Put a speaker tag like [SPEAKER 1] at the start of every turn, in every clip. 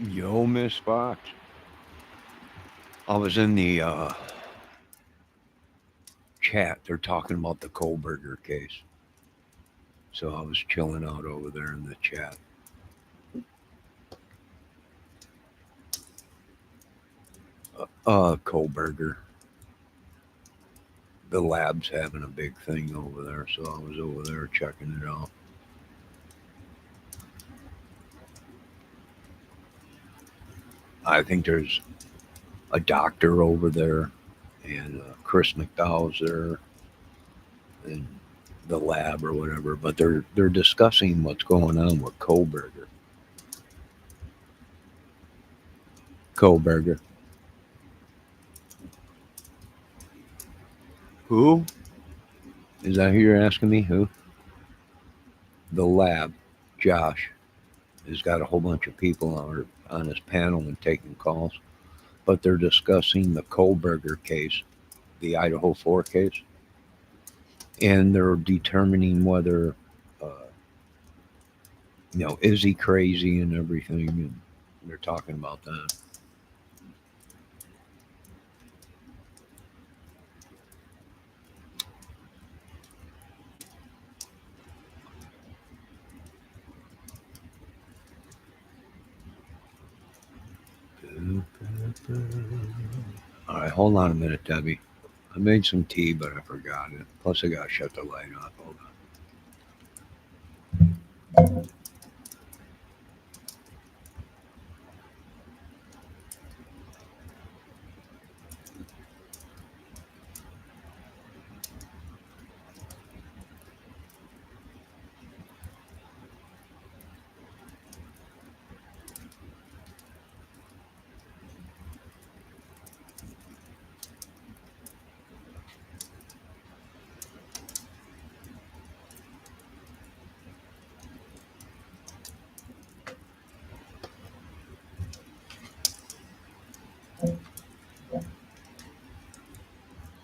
[SPEAKER 1] Yo, Miss Fox. I was in the chat. They're talking about the Kohlberger case. So I was chilling out over there in the chat. Kohlberger. The lab's having a big thing over there. So I was over there checking it out. I think there's a doctor over there, and Chris McDowell's there, and the lab or whatever. But they're discussing what's going on with Kohlberger. Kohlberger. Who? Is that who you're asking me? Who? The lab. Josh has got a whole bunch of people on his panel and taking calls, but they're discussing the Kohlberger case, the Idaho 4 case, and they're determining whether, uh, is he crazy and everything, and they're talking about that. All right, hold on a minute, Debbie. I made some tea, but I forgot it. Plus, I gotta shut the light off. Hold on.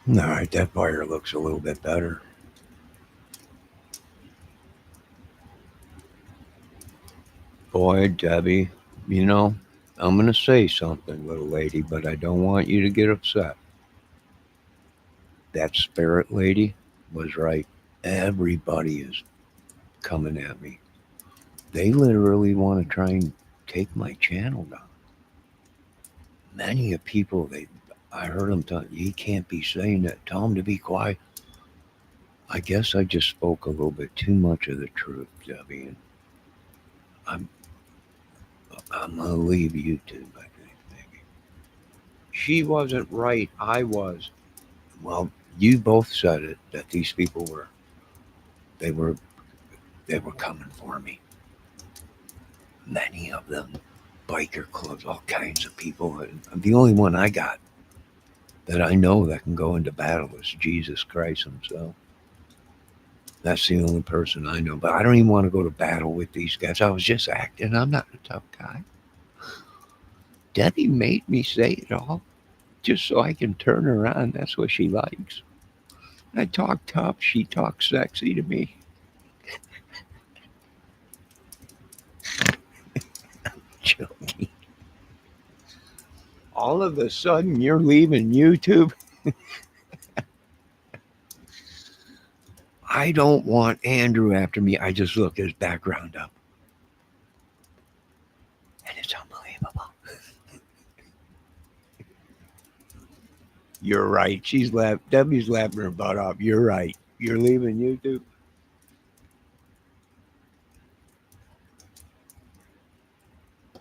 [SPEAKER 1] All right, that fire looks a little bit better. Boy, Debbie, you know, I'm going to say something, little lady, but I don't want you to get upset. That spirit lady was right. Everybody is coming at me. They literally want to try and take my channel down. Many of people, I heard them tell, you can't be saying that. Tell them to be quiet. I guess I just spoke a little bit too much of the truth, Debbie. And I'm, I'm gonna leave YouTube. I think maybe she wasn't right. I was. Well, you both said it that these people they were they were coming for me. Many of them, biker clubs, all kinds of people. And the only one I got that I know that can go into battle is Jesus Christ Himself. That's the only person I know. But I don't even want to go to battle with these guys. I was just acting. I'm not a tough guy. Debbie made me say it all just so I can turn her on. That's what she likes. I talk tough. She talks sexy to me. Joking. All of a sudden, you're leaving YouTube. I don't want Andrew after me. I just looked his background up. And it's unbelievable. You're right. Debbie's laughing her butt off. You're right. You're leaving YouTube.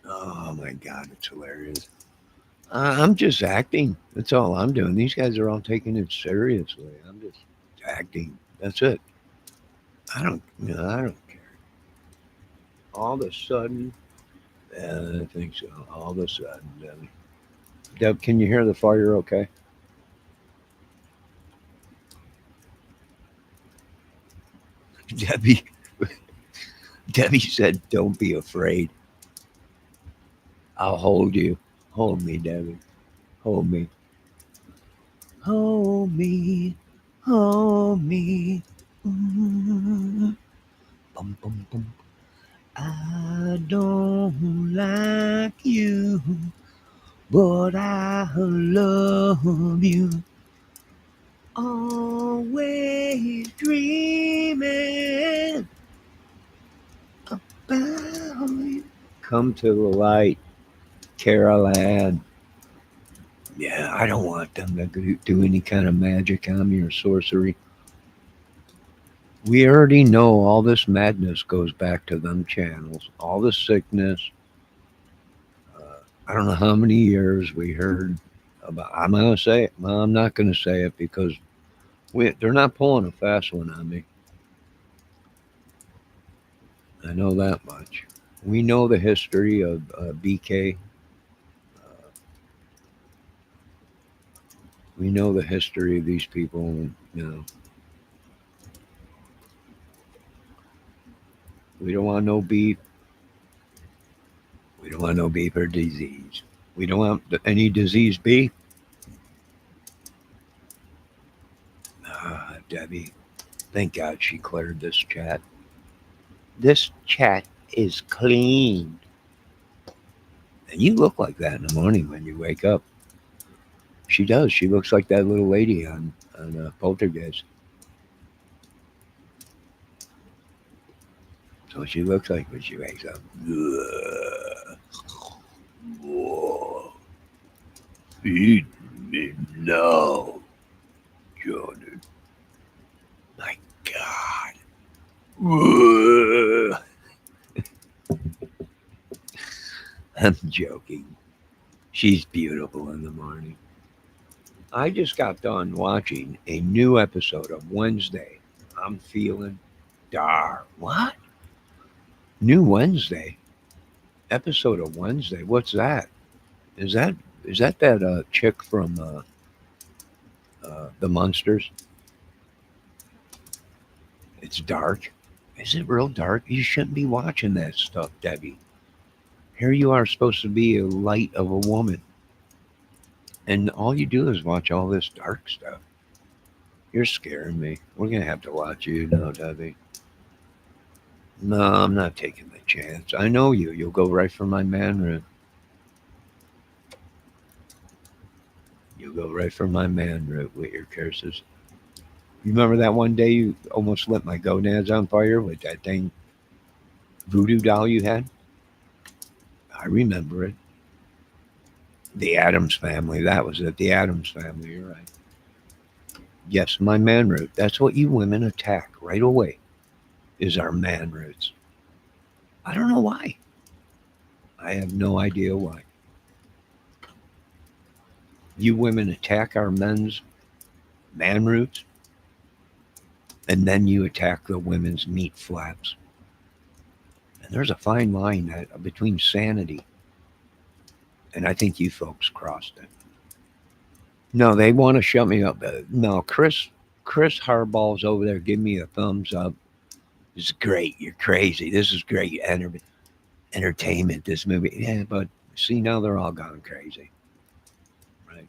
[SPEAKER 1] Oh my God, it's hilarious. I'm just acting. That's all I'm doing. These guys are all taking it seriously. I'm just acting. That's it. I don't care. All of a sudden, I think so. All of a sudden, Deb, can you hear the fire? Okay. Debbie, Debbie said, "Don't be afraid. I'll hold you. Hold me, Debbie. Hold me. Hold me. Hold me. Mm. Bum, bum, bum. I don't like you, but I love you. Always dreaming about you. Come to the light, Carol Ann. Yeah, I don't want them to do any kind of magic on me or sorcery. We already know all this madness goes back to them channels. All the sickness. I don't know how many years we heard about. I'm gonna say it. Well, I'm not gonna say it because they're not pulling a fast one on me. I know that much. We know the history of BK. Uh, we know the history of these people. And, we don't want no beef. We don't want no beef or disease. We don't want any disease beef. Debbie, thank God she cleared this chat. This chat is clean. And you look like that in the morning when you wake up. She does. She looks like that little lady on Poltergeist. So she looks like when she wakes up. Whoa, feed me now, Johnny. My God. I'm joking. She's beautiful in the morning. I just got done watching a new episode of Wednesday. I'm feeling dark. What? New Wednesday? Episode of Wednesday? What's that? Is that that chick from the Munsters? It's dark. Is it real dark? You shouldn't be watching that stuff, Debbie. Here you are supposed to be a light of a woman, and all you do is watch all this dark stuff. You're scaring me. We're gonna have to watch you now, Debbie. No, I'm not taking the chance. I know you. You'll go right for my man room. You'll go right for my man route with your curses. You remember that one day you almost lit my gonads on fire with that dang voodoo doll you had? I remember it. The Adams family. That was it. The Adams family. You're right. Yes, my man root. That's what you women attack right away. Is our man roots. I don't know why. I have no idea why. You women attack our men's man roots, and then you attack the women's meat flaps. And there's a fine line between sanity, and I think you folks crossed it. No, they want to shut me up. No, Chris Harbaugh's over there giving me a thumbs up. This is great. You're crazy. This is great entertainment. This movie, yeah, but see now they're all gone crazy, right?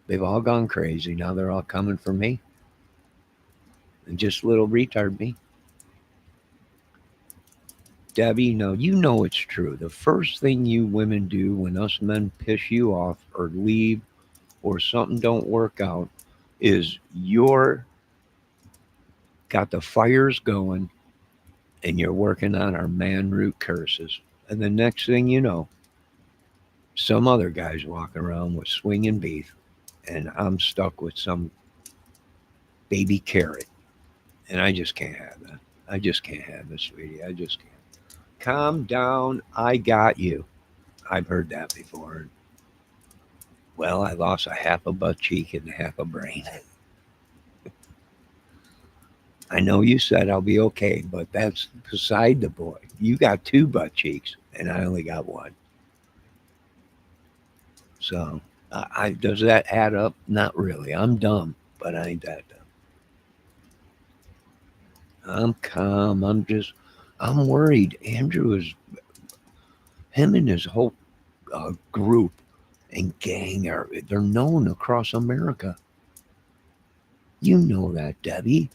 [SPEAKER 1] They've all gone crazy. Now they're all coming for me, and just little retard me. Debbie, no, you know it's true. The first thing you women do when us men piss you off or leave or something don't work out is you're got the fires going and you're working on our man root curses. And the next thing you know, some other guy's walking around with swinging beef and I'm stuck with some baby carrot. And I just can't have that. I just can't have this, sweetie. I just can't. Calm down. I got you. I've heard that before. Well, I lost a half a butt cheek and half a brain. I know you said I'll be okay, but that's beside the point. You got two butt cheeks, and I only got one. So, does that add up? Not really. I'm dumb, but I ain't that dumb. I'm calm. I'm worried. Andrew is, him and his whole group and gang they're known across America. You know that, Debbie.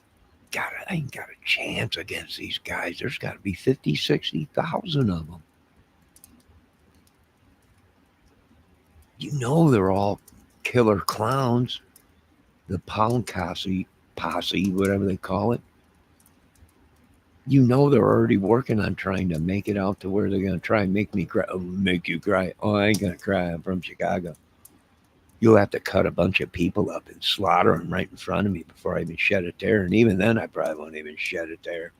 [SPEAKER 1] I ain't got a chance against these guys. There's got to be 50, 60,000 of them. You know they're all killer clowns. The posse, whatever they call it. You know they're already working on trying to make it out to where they're going to try and make me cry. Oh, make you cry. Oh, I ain't going to cry. I'm from Chicago. You'll have to cut a bunch of people up and slaughter them right in front of me before I even shed a tear. And even then, I probably won't even shed a tear.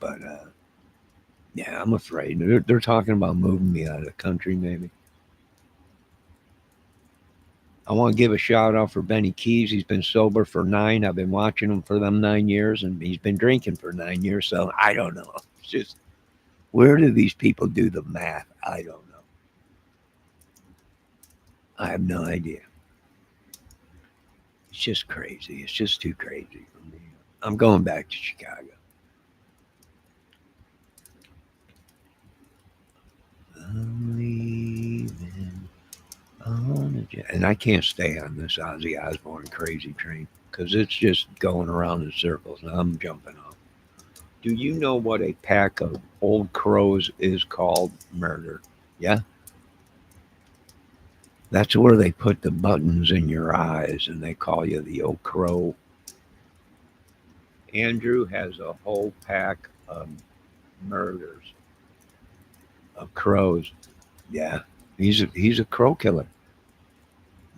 [SPEAKER 1] But yeah, I'm afraid. They're talking about moving me out of the country, maybe. I want to give a shout out for Benny Keys. He's been sober for 9. I've been watching him for them 9 years, and he's been drinking for 9 years. So I don't know. It's just, where do these people do the math? I don't know. I have no idea. It's just crazy. It's just too crazy for me. I'm going back to Chicago. I'm leaving on a jet. And I can't stay on this Ozzy Osbourne crazy train because it's just going around in circles and I'm jumping off. Do you know what a pack of old crows is called? Murder. Yeah? That's where they put the buttons in your eyes and they call you the old crow. Andrew has a whole pack of murders, of crows. Yeah. He's a crow killer.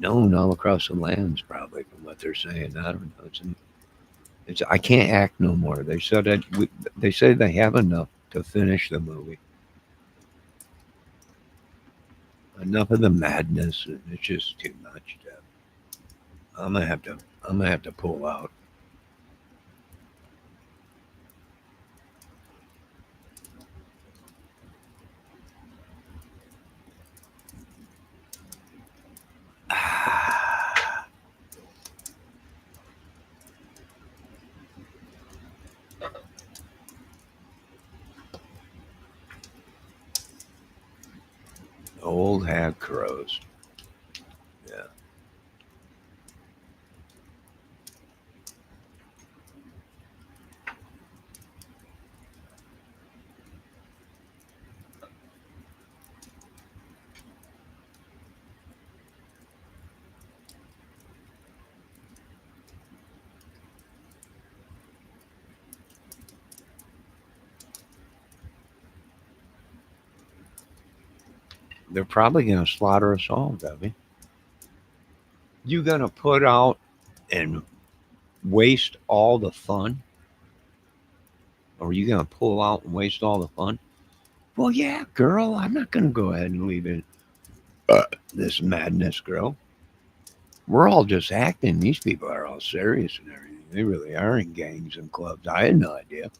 [SPEAKER 1] Known all across the lands, probably from what they're saying. I don't know. It's I can't act no more. They said they say they have enough to finish the movie. Enough of the madness. It's just too much. I'm gonna have to. I'm gonna have to pull out. Old hag crows. Yeah. They're probably gonna slaughter us all, Debbie. You gonna put out and waste all the fun, or are you gonna pull out and waste all the fun? Well, yeah, girl. I'm not gonna go ahead and leave it. This madness, girl. We're all just acting. These people are all serious and everything. They really are in gangs and clubs. I had no idea.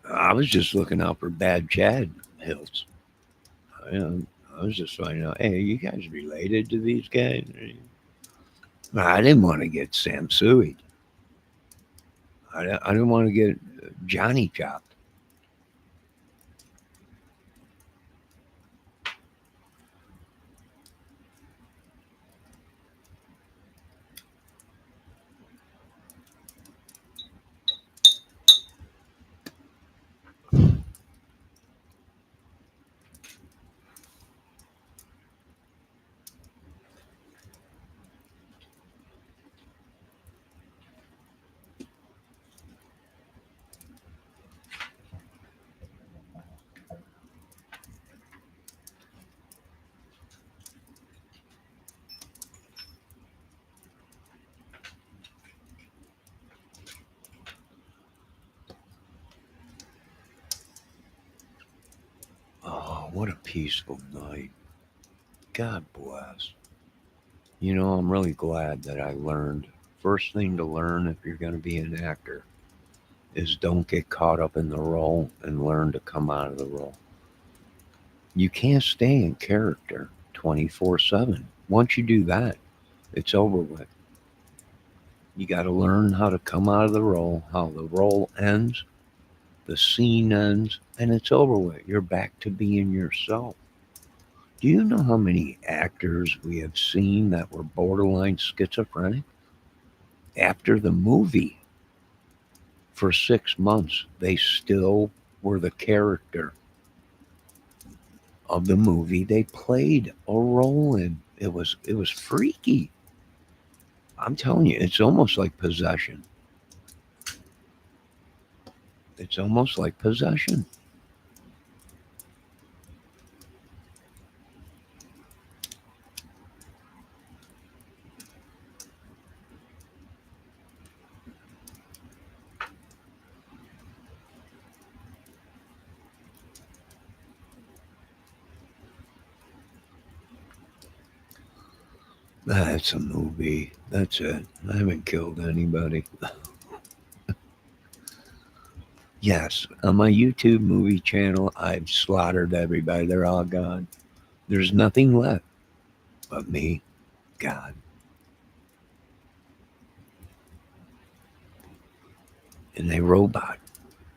[SPEAKER 1] I was just looking out for bad Chad Hills. I was just finding out, hey, you guys related to these guys? I didn't want to get Sam Suey. I didn't want to get Johnny chopped. Oh, what a peaceful night. God bless. You know, I'm really glad that I learned. First thing to learn if you're going to be an actor is don't get caught up in the role and learn to come out of the role. You can't stay in character 24/7. Once you do that, it's over with. You got to learn how to come out of the role, how the role ends, the scene ends, and it's over with. You're back to being yourself. Do you know how many actors we have seen that were borderline schizophrenic? After the movie, for 6 months, they still were the character of the movie they played a role in. It was freaky. I'm telling you, it's almost like possession. It's almost like possession. That's a movie. That's it. I haven't killed anybody. Yes, on my YouTube movie channel, I've slaughtered everybody. They're all gone. There's nothing left but me, God, and a robot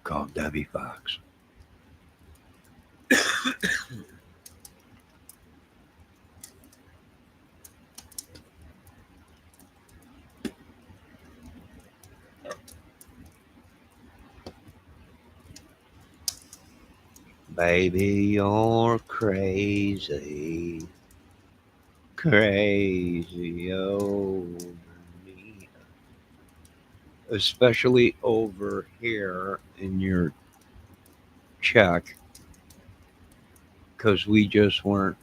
[SPEAKER 1] called Debbie Fox. Baby, you're crazy, crazy over me. Especially over here in your check, because we just weren't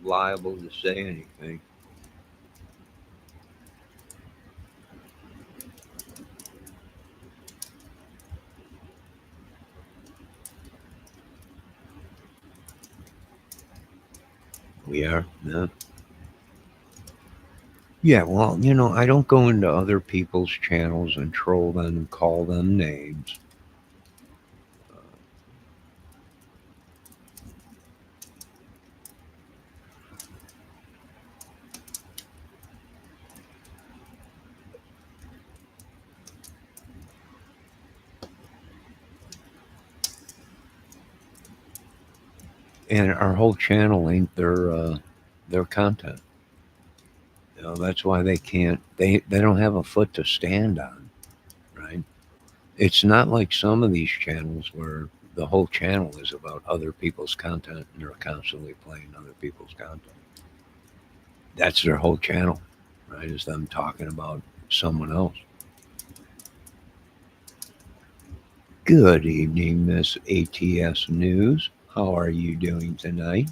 [SPEAKER 1] liable to say anything. We are? No. Yeah, well, I don't go into other people's channels and troll them and call them names. And our whole channel ain't their content. That's why they can't. They don't have a foot to stand on, right? It's not like some of these channels where the whole channel is about other people's content and they're constantly playing other people's content. That's their whole channel, right? Is them talking about someone else. Good evening, Miss ATS News. How are you doing tonight?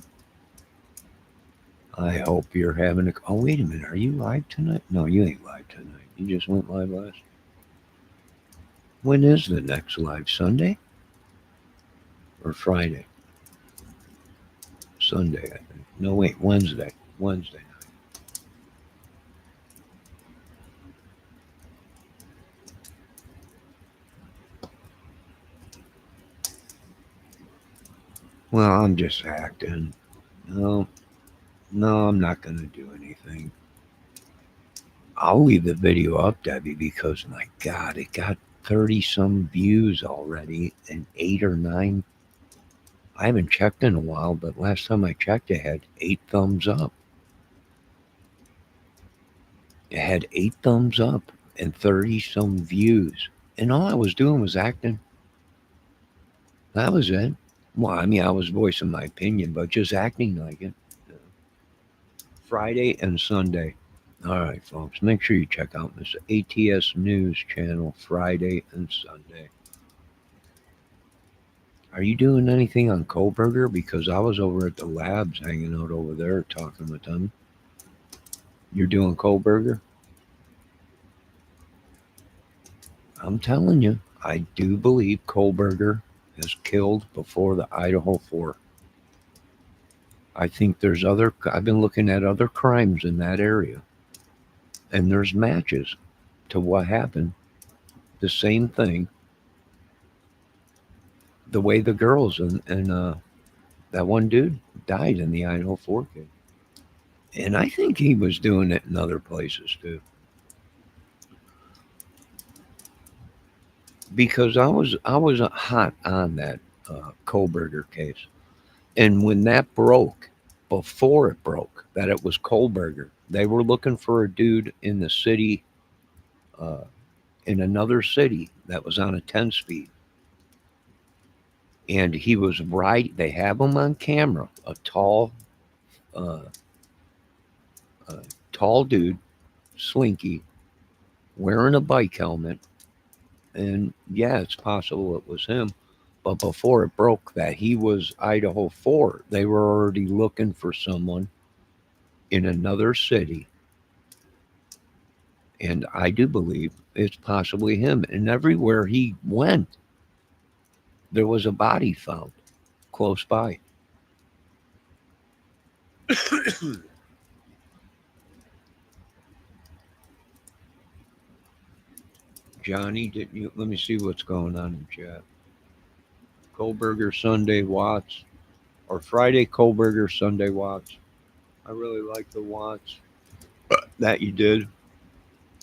[SPEAKER 1] I hope you're having a. Oh, wait a minute. Are you live tonight? No, you ain't live tonight. You just went live last. When is the next live? Sunday or Friday? Sunday, I think. No, wait, Wednesday. Wednesday night. Well, I'm just acting. No, no, I'm not going to do anything. I'll leave the video up, Debbie, because my God, it got 30 some views already and 8 or 9. I haven't checked in a while, but last time I checked, it had 8 thumbs up. It had 8 thumbs up and 30 some views. And all I was doing was acting. That was it. Well, I mean, I was voicing my opinion, but just acting like it. Friday and Sunday. All right, folks, make sure you check out this ATS News channel Friday and Sunday. Are you doing anything on Kohlberger? Because I was over at the labs hanging out over there talking with them. You're doing Kohlberger? I'm telling you, I do believe Kohlberger has killed before the Idaho 4. I think I've been looking at other crimes in that area, and there's matches to what happened. The same thing, the way the girls and that one dude died in the Idaho 4 case. And I think he was doing it in other places too. Because I was hot on that Kohlberger case, and when that broke, before it broke that it was Kohlberger. They were looking for a dude in the city, uh, in another city that was on a 10 speed. And he was right. They have him on camera, uh, a tall dude, slinky, wearing a bike helmet. And yeah, it's possible it was him. But before it broke that he was Idaho 4, they were already looking for someone in another city. And I do believe it's possibly him. And everywhere he went, there was a body found close by. Johnny, didn't you? Let me see what's going on in chat. Kohlberger Sunday Watts, or Friday Kohlberger Sunday Watts. I really like the Watts that you did.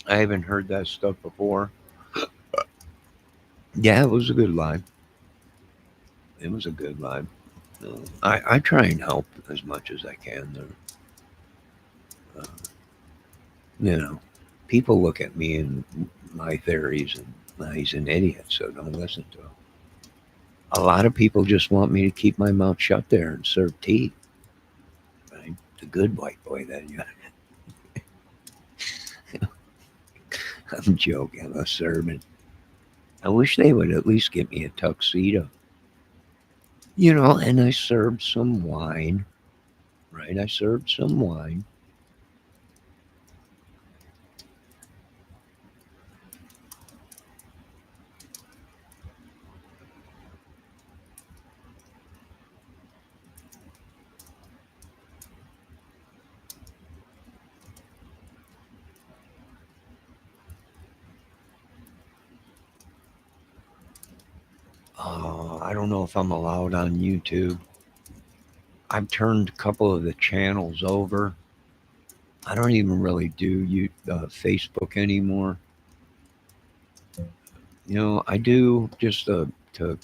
[SPEAKER 1] I haven't heard that stuff before. Yeah, it was a good line. It was a good line. I try and help as much as I can. Uh, you know, people look at me and my theories and he's an idiot, so don't listen to him. A lot of people just want me to keep my mouth shut there and serve tea. Right? The good white boy, then. I'm joking. I'm serving. I wish they would at least give me a tuxedo. And I served some wine, right? I served some wine. I don't know if I'm allowed on YouTube. I've turned a couple of the channels over. I don't even really do Facebook anymore. I do just to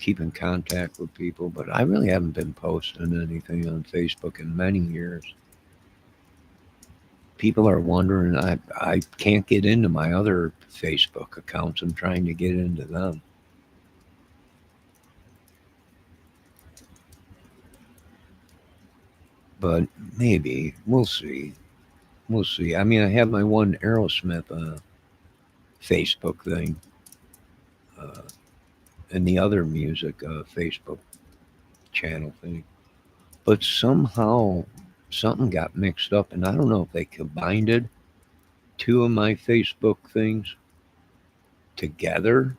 [SPEAKER 1] keep in contact with people, but I really haven't been posting anything on Facebook in many years. People are wondering, I can't get into my other Facebook accounts. I'm trying to get into them. But maybe we'll see. We'll see. I mean, I have my one Aerosmith Facebook thing, uh, and the other music Facebook channel thing. But somehow something got mixed up, and I don't know if they combined it, two of my Facebook things together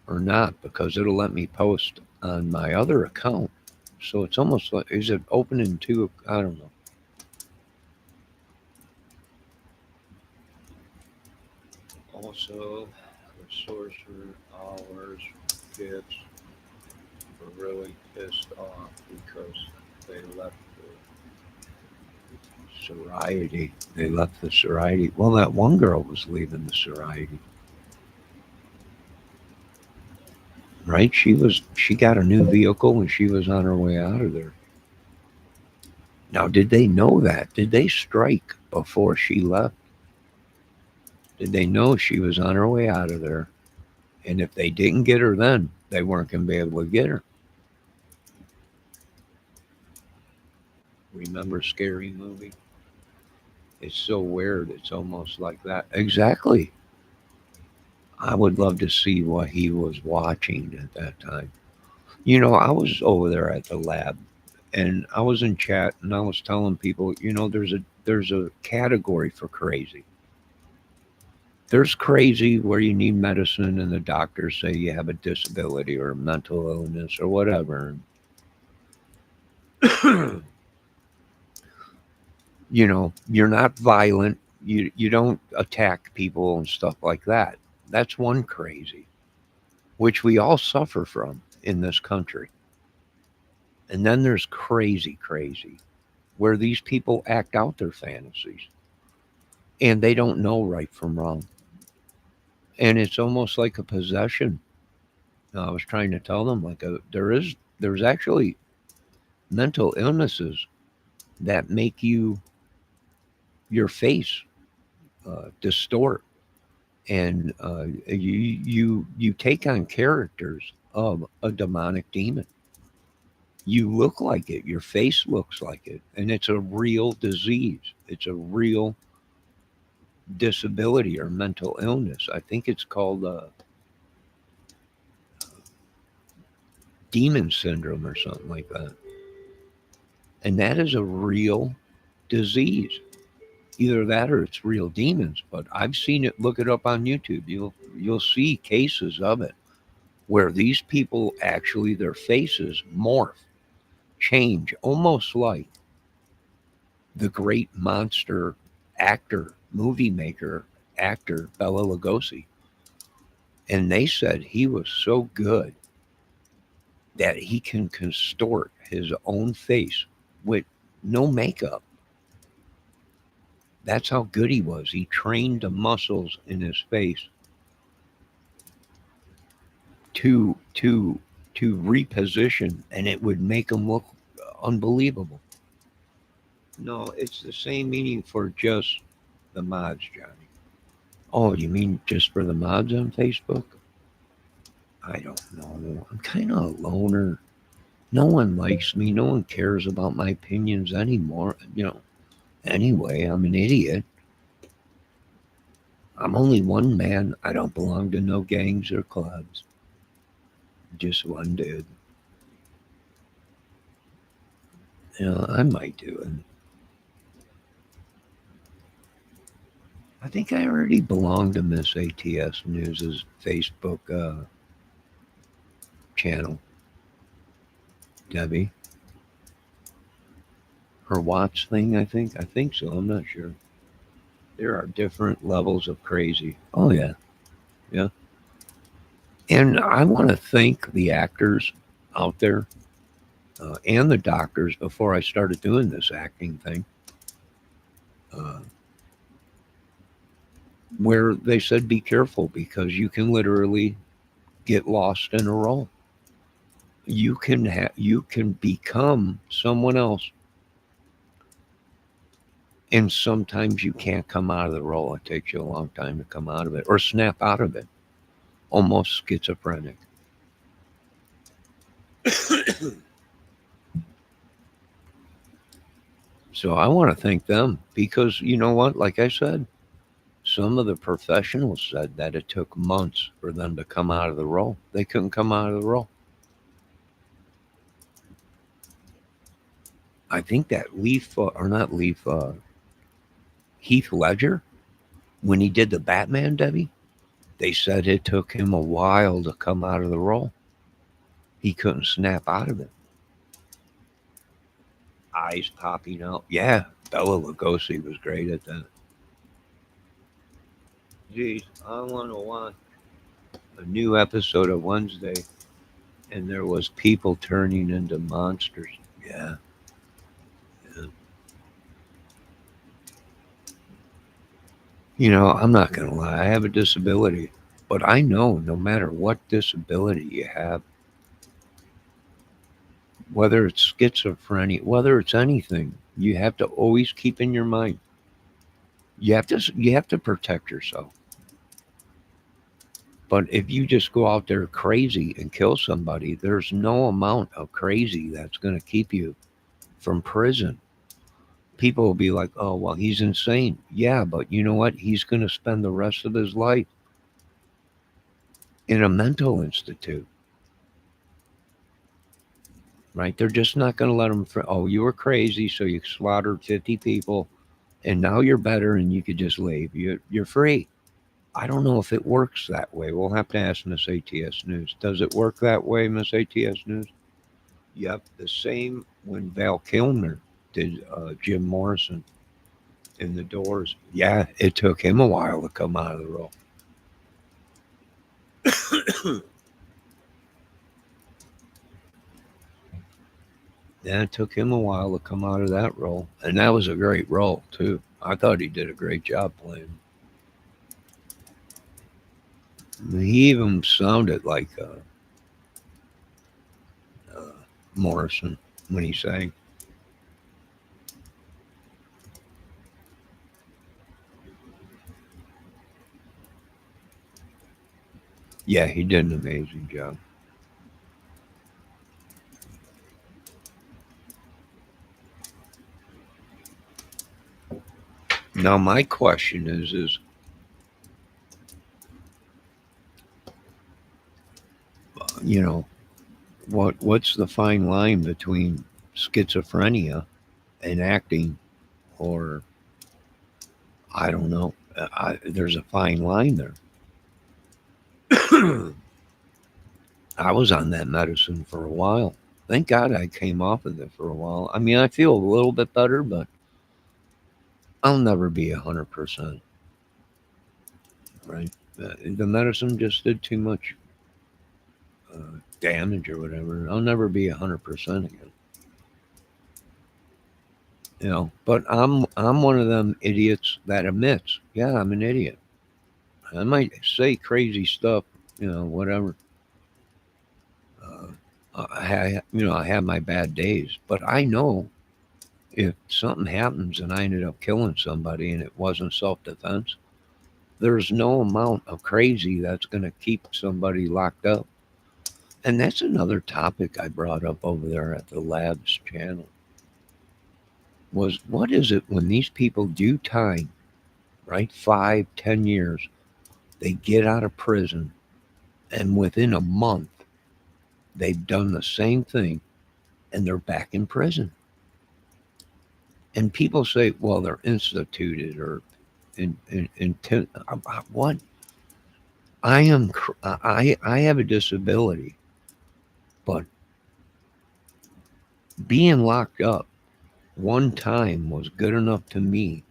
[SPEAKER 1] or not, because it'll let me post on my other account. So it's almost like, is it opening two? I don't know. Also, the sorcerer hours kids were really pissed off because they left the sorority. They left the sorority. Well, that one girl was leaving the sorority. Right? She got a new vehicle and she was on her way out of there. Now, did they know that? Did they strike before she left? Did they know she was on her way out of there? And if they didn't get her then, they weren't going to be able to get her. Remember Scary Movie? It's so weird. It's almost like that. Exactly. I would love to see what he was watching at that time. I was over there at the lab and I was in chat and I was telling people, there's a category for crazy. There's crazy where you need medicine and the doctors say you have a disability or a mental illness or whatever. You're not violent. You don't attack people and stuff like that. That's one crazy, which we all suffer from in this country. And then there's crazy, where these people act out their fantasies and they don't know right from wrong. And it's almost like a possession. I was trying to tell them there's actually mental illnesses that make your face distort, and you take on characters of a demonic demon. You look like it. Your face looks like it, and it's a real disease. It's a real disability or mental illness. I think it's called demon syndrome or something like that. And that is a real disease. Either that or it's real demons. But I've seen it. Look it up on YouTube. You'll see cases of it where these people actually their faces morph, change, almost like the great monster actor, movie maker, actor Bela Lugosi. And they said he was so good that he can contort his own face with no makeup. That's how good he was. He trained the muscles in his face to reposition, and it would make him look unbelievable. No, it's the same meaning for just the mods, Johnny. Oh, you mean just for the mods on Facebook? I don't know. I'm kind of a loner. No one likes me. No one cares about my opinions anymore. Anyway, I'm an idiot. I'm only one man. I don't belong to no gangs or clubs. Just one dude. I might do it. I think I already belong to Miss ATS News's Facebook channel. Debbie. Her Watts thing, I think. I think so. I'm not sure. There are different levels of crazy. Oh, yeah. Yeah. And I want to thank the actors out there and the doctors before I started doing this acting thing, uh, where they said be careful because you can literally get lost in a role. You can become someone else, and sometimes you can't come out of the role. It takes you a long time to come out of it or snap out of it. Almost schizophrenic. So I want to thank them because you know what? Like I said, some of the professionals said that it took months for them to come out of the role. They couldn't come out of the role. I think that or not Leaf, Heath Ledger, when he did the Batman, Debbie, they said it took him a while to come out of the role. He couldn't snap out of it. Eyes popping out. Yeah, Bela Lugosi was great at that. Geez, I want to watch a new episode of Wednesday, and there was people turning into monsters. Yeah, yeah. I'm not gonna lie. I have a disability, but I know no matter what disability you have, whether it's schizophrenia, whether it's anything, you have to always keep in your mind. You have to protect yourself. But if you just go out there crazy and kill somebody, there's no amount of crazy that's going to keep you from prison. People will be like, "Oh, well, he's insane." Yeah, but you know what? He's going to spend the rest of his life in a mental institute, right? They're just not going to let him. Oh, you were crazy, so you slaughtered 50 people, and now you're better, and you could just leave. You're free. I don't know if it works that way. We'll have to ask Miss ATS News. Does it work that way, Miss ATS News? Yep, the same when Val Kilmer did Jim Morrison in The Doors. Yeah, it took him a while to come out of the role. Yeah, it took him a while to come out of that role, and that was a great role too. I thought he did a great job playing. He even sounded like uh, Morrison. when he sang. Yeah, he did an amazing job. Now my question is you know, what's the fine line between schizophrenia and acting, or I don't know. There's a fine line there. I was on that medicine for a while. Thank God I came off of it for a while. I mean, I feel a little bit better, but I'll never be 100%. Right? The medicine just did too much damage or whatever. I'll never be 100% again. But I'm one of them idiots that admits, yeah, I'm an idiot. I might say crazy stuff, whatever. I have my bad days, but I know if something happens and I ended up killing somebody and it wasn't self defense, there's no amount of crazy that's going to keep somebody locked up. And that's another topic I brought up over there at the Labs channel. Was what is it when these people do time, right? 5, 10 years, they get out of prison, and within a month, they've done the same thing and they're back in prison. And people say, well, they're instituted or what? I have a disability, but being locked up one time was good enough to me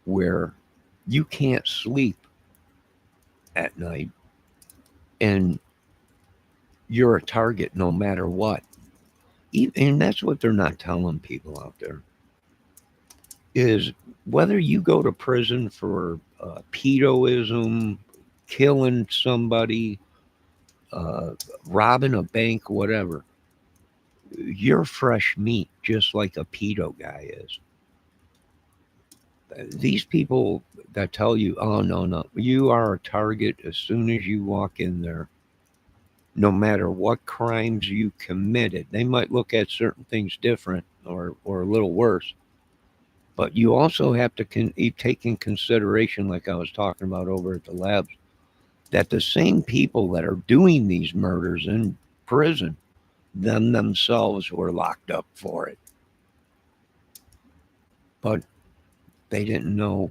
[SPEAKER 1] where you can't sleep at night and you're a target no matter what. And that's what they're not telling people out there is whether you go to prison for pedoism, killing somebody, uh, robbing a bank, whatever, you're fresh meat, just like a pedo guy is. These people that tell you, oh, no, no, you are a target as soon as you walk in there, no matter what crimes you committed. They might look at certain things different or a little worse, but you also have to take in consideration, like I was talking about over at the Labs, that the same people that are doing these murders in prison, them themselves were locked up for it. But they didn't know,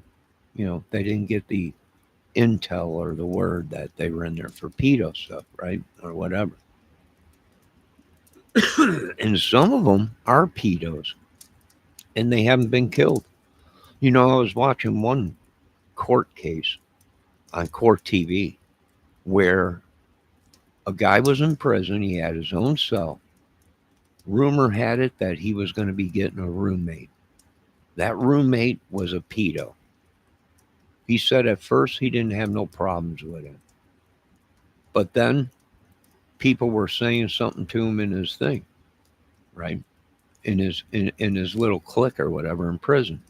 [SPEAKER 1] they didn't get the intel or the word that they were in there for pedo stuff, right? Or whatever. And some of them are pedos and they haven't been killed. I was watching one court case on Court TV where a guy was in prison. He had his own cell. Rumor had it that he was going to be getting a roommate. That roommate was a pedo. He said at first he didn't have no problems with him. But then people were saying something to him in his thing, right? In his little clique or whatever in prison.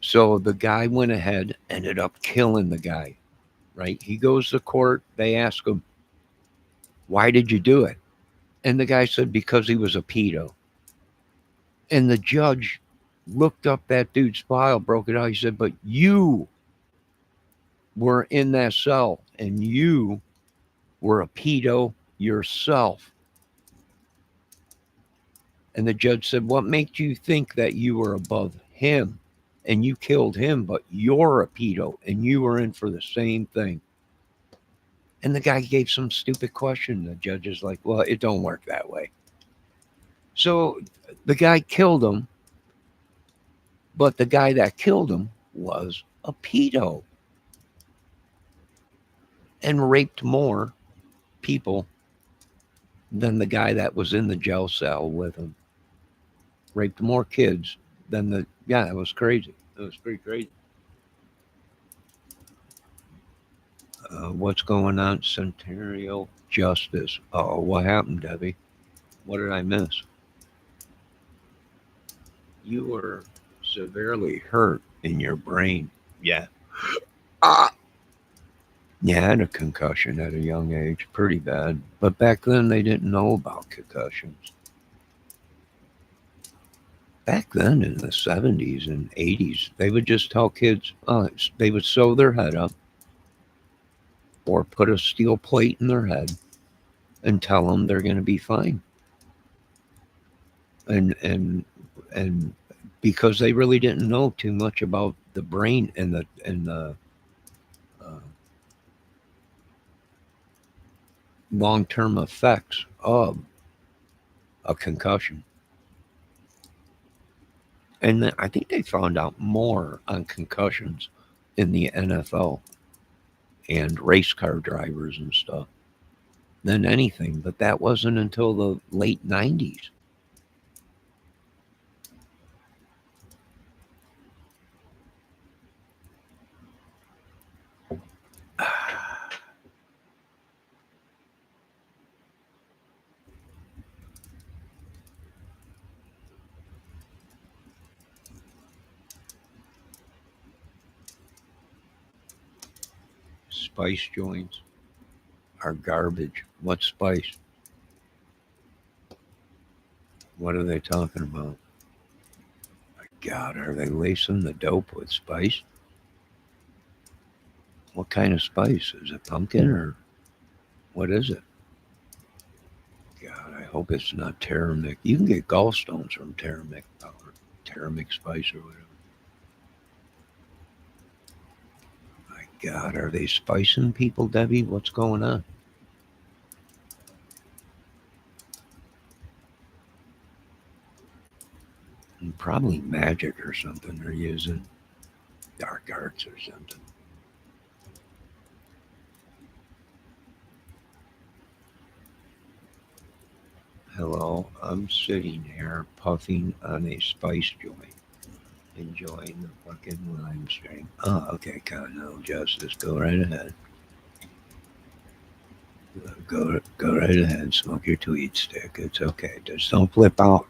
[SPEAKER 1] So the guy went ahead, ended up killing the guy, right? He goes to court. They ask him, why did you do it? And the guy said, because he was a pedo. And the judge looked up that dude's file, broke it out. He said, but you were in that cell and you were a pedo yourself. And the judge said, what makes you think that you were above him and you killed him, but you're a pedo and you were in for the same thing? And the guy gave some stupid question. The judge is like, well, it don't work that way. So the guy killed him, but the guy that killed him was a pedo and raped more people than the guy that was in the jail cell with him. Raped more kids than yeah, it was crazy. It was pretty crazy. What's going on? Centennial Justice. Oh, what happened, Debbie? What did I miss? You were severely hurt in your brain. Yeah. Ah. You had a concussion at a young age, pretty bad. But back then they didn't know about concussions. Back then in the 70s and 80s, they would just tell kids, they would sew their head up or put a steel plate in their head and tell them they're going to be fine. And because they really didn't know too much about the brain and the uh, long-term effects of a concussion. And I think they found out more on concussions in the NFL and race car drivers and stuff than anything, but that wasn't until the late 90s. Spice joints are garbage. What spice? What are they talking about? My God, are they lacing the dope with spice? What kind of spice? Is it pumpkin or what is it? God, I hope it's not Terramix. You can get gallstones from Terramix powder, Terramix spice or whatever. My God, are they spicing people, Debbie? What's going on? And probably magic or something they're using. Dark arts or something. Hello, I'm sitting here puffing on a spice joint, enjoying the fucking lime string. Oh, okay, no justice. Go right ahead. Go right ahead. Smoke your tweed stick. It's okay. Just don't flip out.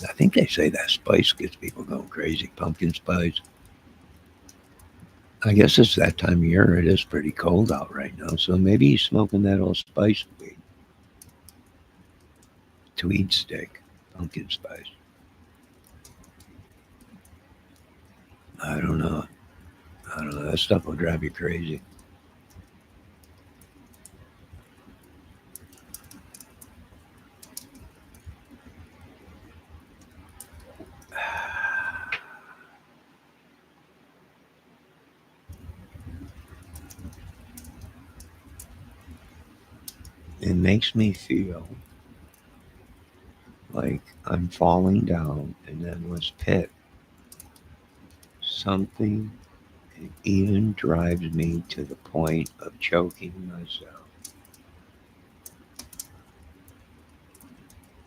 [SPEAKER 1] I think they say that spice gets people going crazy. Pumpkin spice. I guess it's that time of year. It is pretty cold out right now, so maybe he's smoking that old spice weed. Tweed stick, pumpkin spice. I don't know. I don't know. That stuff will drive you crazy. It makes me feel like I'm falling down an endless pit. Something even drives me to the point of choking myself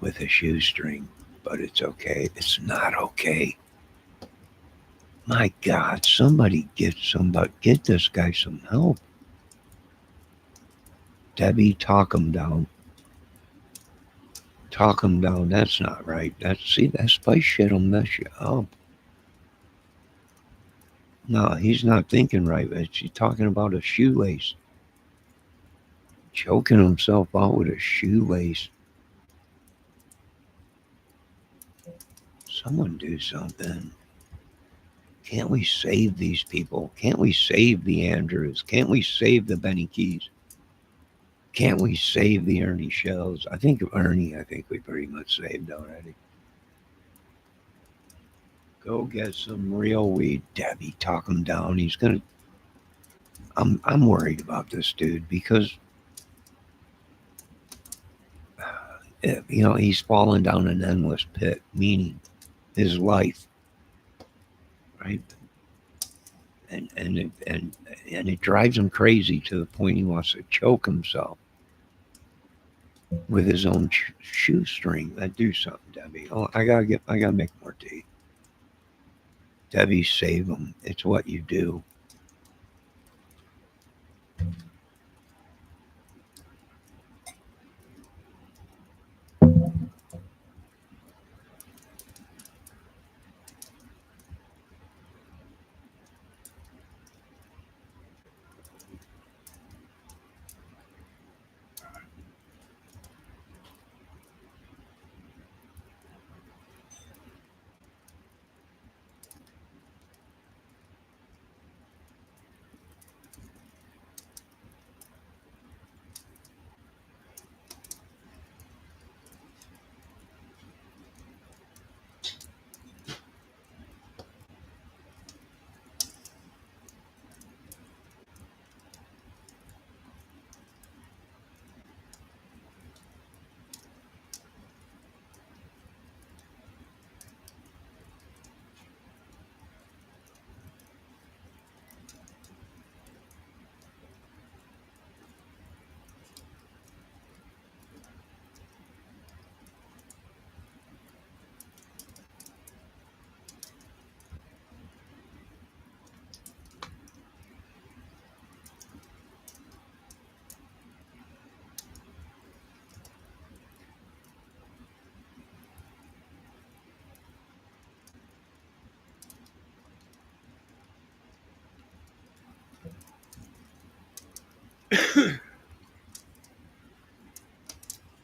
[SPEAKER 1] with a shoestring. But it's okay. It's not okay. My God, get this guy some help. Debbie, talk him down. Talk him down. That's not right. That spice shit'll mess you up. No, he's not thinking right. She's talking about a shoelace. Choking himself out with a shoelace. Someone do something. Can't we save these people? Can't we save the Andrews? Can't we save the Benny Keys? Can't we save the Ernie Shells? I think we pretty much saved already. Go get some real weed, Debbie. Talk him down. He's gonna. I'm worried about this dude because he's fallen down an endless pit, meaning his life, right? And it drives him crazy to the point he wants to choke himself with his own shoestring. That do something, Debbie. Oh, I gotta make more tea. Debbie, save him. It's what you do.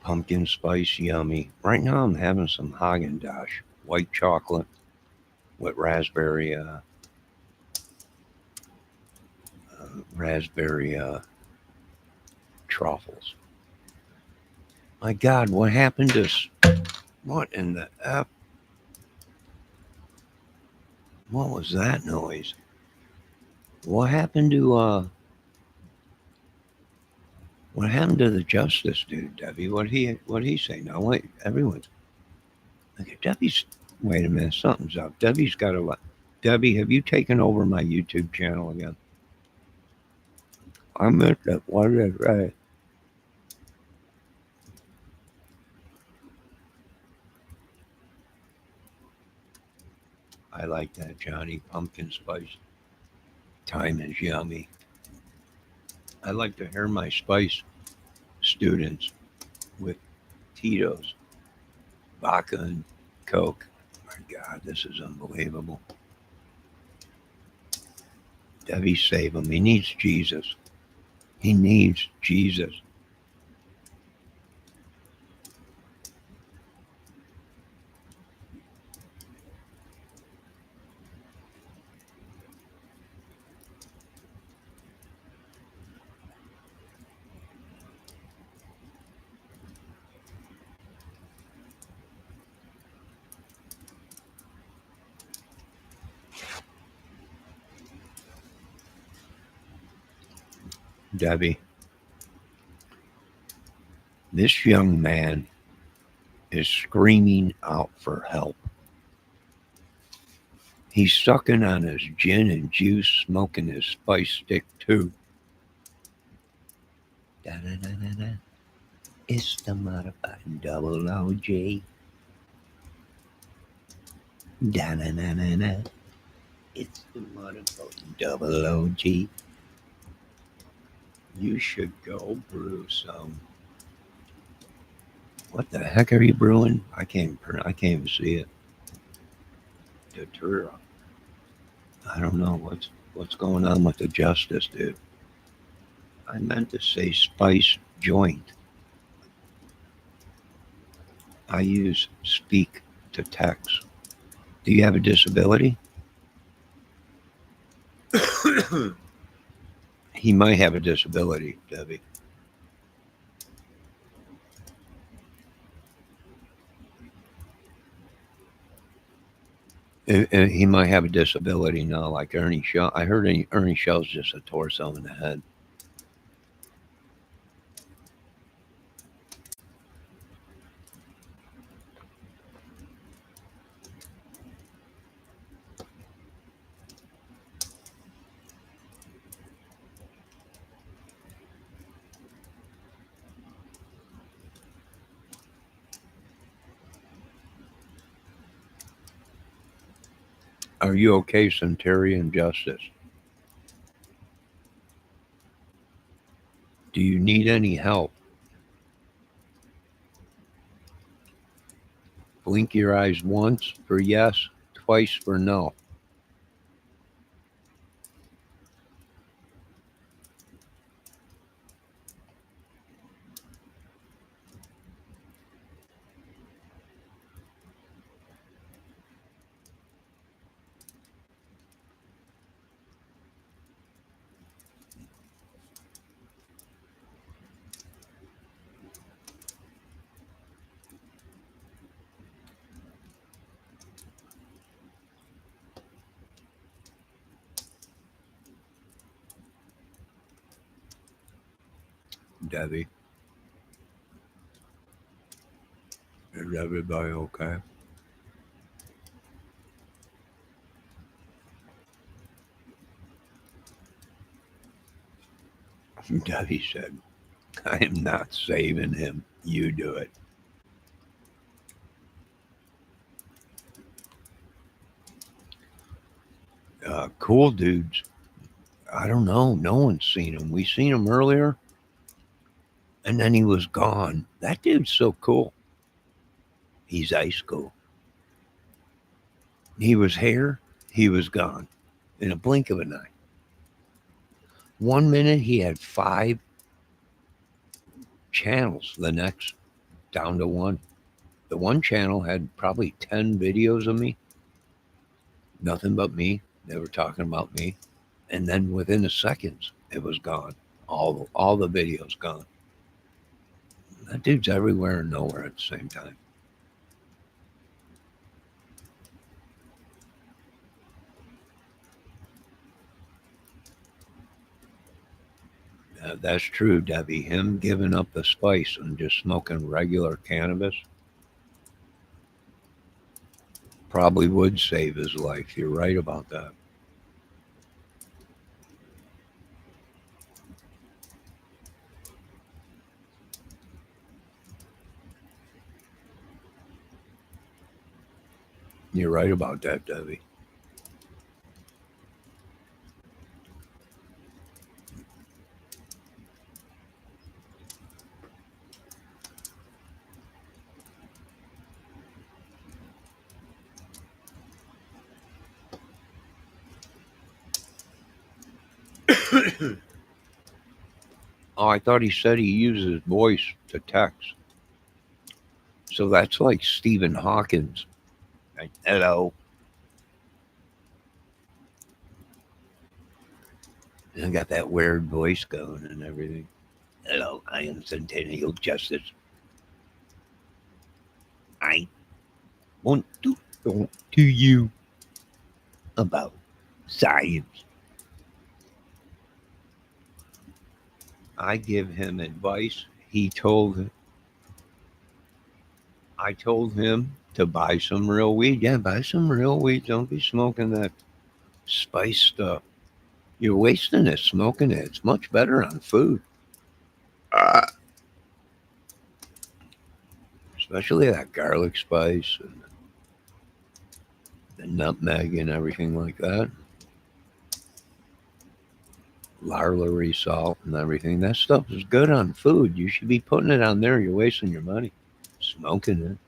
[SPEAKER 1] Pumpkin spice, yummy. Right now I'm having some Haagen-Dazs, white chocolate with raspberry truffles. My God, what happened to what in the F? What was that noise? What happened to what happened to the justice dude, Debbie? What he say? No, wait, everyone's okay. Debbie's wait a minute, something's up. Debbie's got a lot. Debbie, have you taken over my YouTube channel again? I missed it. What is right? I like that, Johnny. Pumpkin spice. Time is yummy. I like to hear my spice students with Tito's, vodka, and Coke. My God, this is unbelievable. Debbie, save him. He needs Jesus. He needs Jesus. Debbie, this young man is screaming out for help. He's sucking on his gin and juice, smoking his spice stick too. Da-da-da-da-da. It's the modified double OG. Da-da-da-da-da. It's the modified double OG. You should go brew some. What the heck are you brewing? I can't even see it. Datura. I don't know what's going on with the justice, dude. I meant to say spice joint. I use speak to text. Do you have a disability? He might have a disability, Debbie. He might have a disability now, like Ernie Shell. I heard Ernie Shell's just a torso in the head. Are you okay, Centurion Justice? Do you need any help? Blink your eyes once for yes, twice for no. Debbie, is everybody okay? Debbie said, I am not saving him. You do it. Cool dudes. I don't know. No one's seen him. We seen him earlier, and then he was gone. That dude's so cool. He's ice cool. He was here. He was gone in a blink of an eye. 1 minute he had 5 channels. The next down to one. The one channel had probably 10 videos of me, nothing but me. They were talking about me. And then within a seconds, it was gone. All the videos gone. That dude's everywhere and nowhere at the same time. That's true, Debbie. Him giving up the spice and just smoking regular cannabis probably would save his life. You're right about that. You're right about that, Debbie. Oh, I thought he said he uses his voice to text. So that's like Stephen Hawkins. Like, hello. And I got that weird voice going and everything. Hello, I am Centennial Justice. I want to talk to you about science. I give him advice. I told him to buy some real weed. Yeah, buy some real weed. Don't be smoking that spice stuff. You're wasting it smoking it. It's much better on food. Especially that garlic spice and the nutmeg and everything like that. Larlery salt and everything. That stuff is good on food. You should be putting it on there. You're wasting your money smoking it.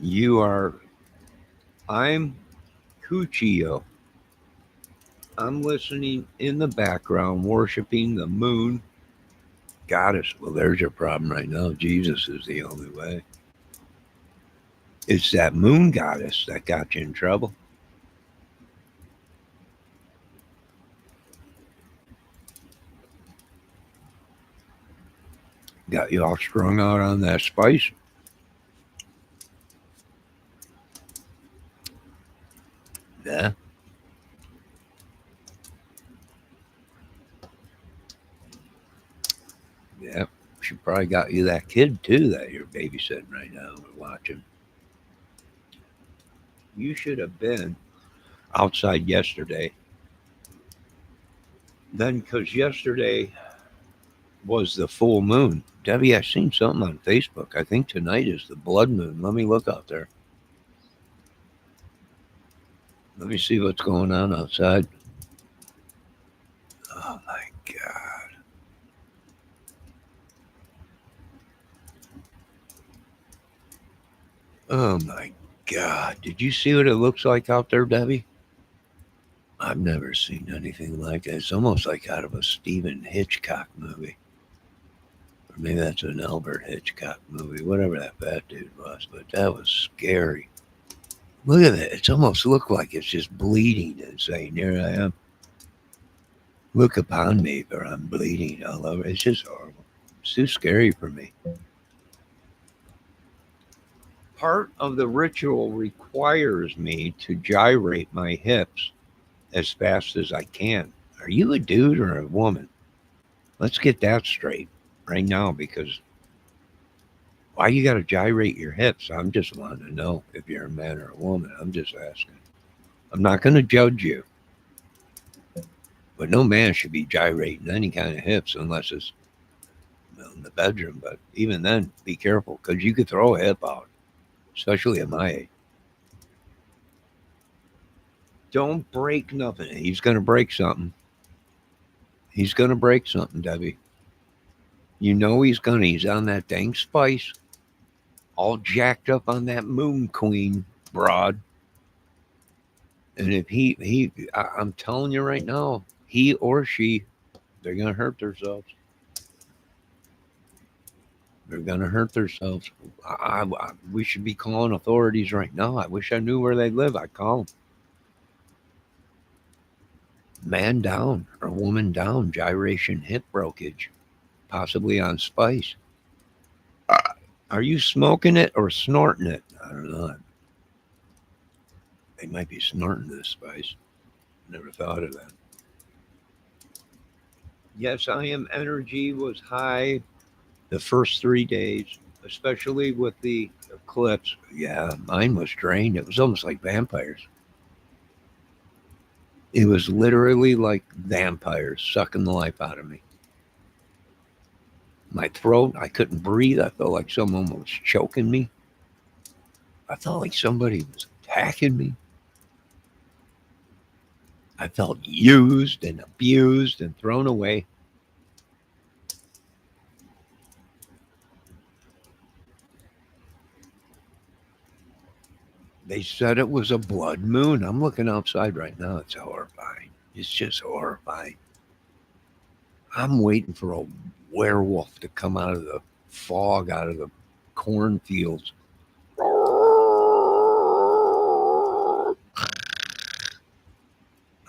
[SPEAKER 1] You are. I'm Cuccio. I'm listening in the background, worshiping the moon goddess. Well, there's your problem right now. Jesus is the only way. It's that moon goddess that got you in trouble. Got you all strung out on that spice. Yeah. Yeah. She probably got you that kid too that you're babysitting right now or watching. You should have been outside yesterday. Then, because yesterday was the full moon. Debbie, I seen something on Facebook. I think tonight is the blood moon. Let me look out there. Let me see what's going on outside. Oh my God. Oh my God. Did you see what it looks like out there, Debbie? I've never seen anything like it. It's almost like out of a Stephen Hitchcock movie. Or maybe that's an Albert Hitchcock movie, whatever that fat dude was, but that was scary. Look at it. It's almost looked like it's just bleeding and saying, here I am. Look upon me, for I'm bleeding all over. It's just horrible. It's too scary for me. Part of the ritual requires me to gyrate my hips as fast as I can. Are you a dude or a woman? Let's get that straight right now because why you got to gyrate your hips? I'm just wanting to know if you're a man or a woman. I'm just asking. I'm not going to judge you, but no man should be gyrating any kind of hips unless it's in the bedroom. But even then, be careful because you could throw a hip out, especially at my age. Don't break nothing. He's going to break something. He's going to break something, Debbie. You know he's going to. He's on that dang spice, all jacked up on that moon queen broad. And if I'm telling you right now, he or she, they're going to hurt themselves. They're going to hurt themselves. We should be calling authorities right now. I wish I knew where they live. I'd call them. Man down or woman down, gyration hip breakage, possibly on spice. Are you smoking it or snorting it? I don't know. They might be snorting this spice. Never thought of that. Yes, I am energy was high the first 3 days, especially with the eclipse. Yeah, mine was drained. It was almost like vampires. It was literally like vampires sucking the life out of me. My throat, I couldn't breathe. I felt like someone was choking me. I felt like somebody was attacking me. I felt used and abused and thrown away. They said it was a blood moon. I'm looking outside right now. It's horrifying. It's just horrifying. I'm waiting for a werewolf to come out of the fog, out of the cornfields.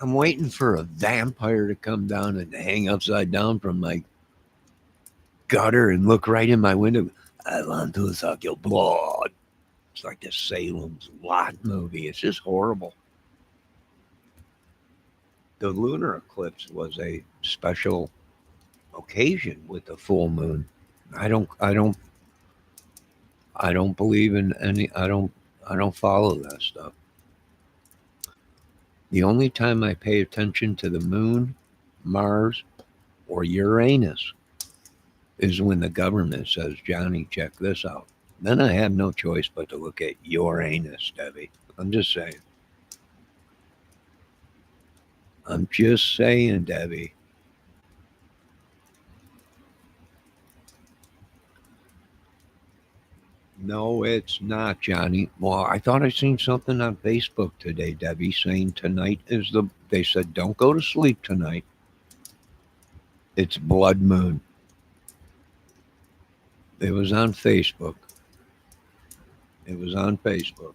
[SPEAKER 1] I'm waiting for a vampire to come down and hang upside down from my gutter and look right in my window. I want to suck your blood. It's like the Salem's Lot movie. It's just horrible. The lunar eclipse was a special occasion with the full moon. I don't I don't I don't believe in any I don't follow that stuff. The only time I pay attention to the moon, Mars, or Uranus is when the government says, Johnny, check this out. Then I have no choice but to look at Uranus, Debbie. I'm just saying. I'm just saying, Debbie. No, it's not, Johnny. Well, I thought I seen something on Facebook today, Debbie, saying tonight is they said, don't go to sleep tonight. It's blood moon. It was on Facebook. It was on Facebook.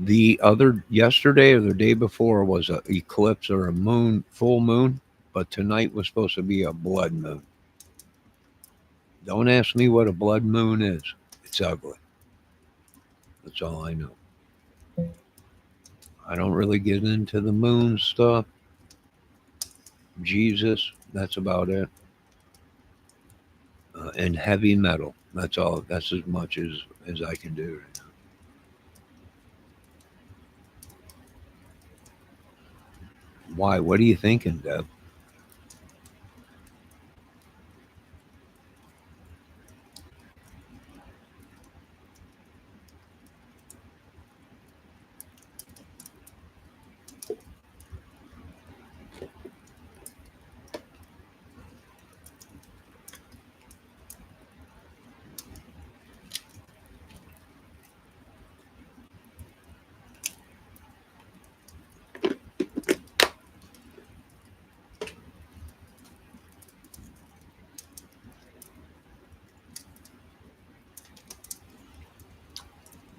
[SPEAKER 1] The other yesterday or the day before was an eclipse or a moon, full moon, but tonight was supposed to be a blood moon. Don't ask me what a blood moon is. It's ugly. That's all I know. I don't really get into the moon stuff. Jesus, that's about it. And heavy metal. That's all. That's as much as I can do right now. Why? What are you thinking, Deb?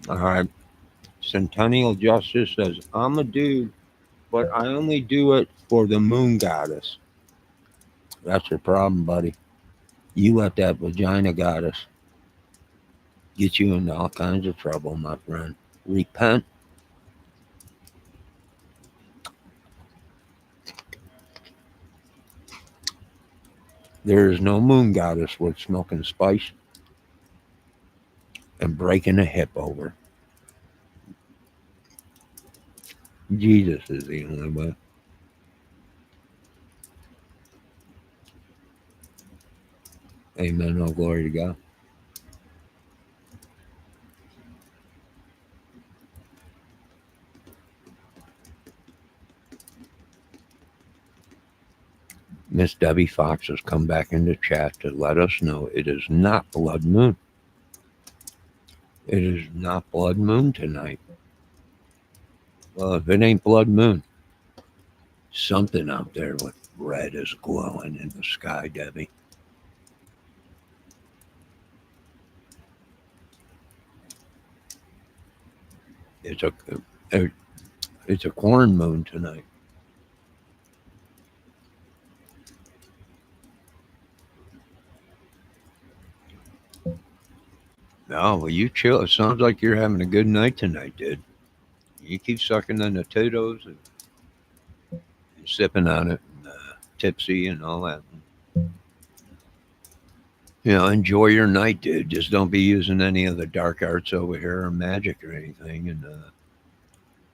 [SPEAKER 1] All right. Centennial Justice says, I'm a dude, but I only do it for the moon goddess. That's your problem, buddy. You let that vagina goddess get you into all kinds of trouble, my friend. Repent. There is no moon goddess worth smoking spice and breaking a hip over. Jesus is the only way. Amen. All glory to God. Miss Debbie Fox has come back into chat to let us know it is not blood moon. It is not blood moon tonight. Well, if it ain't blood moon, something out there with red is glowing in the sky, Debbie. It's a it- it's a corn moon tonight. No, well, you chill. It sounds like you're having a good night tonight, dude. You keep sucking on the Tito's and sipping on it, and, tipsy and all that. Enjoy your night, dude. Just don't be using any of the dark arts over here or magic or anything, and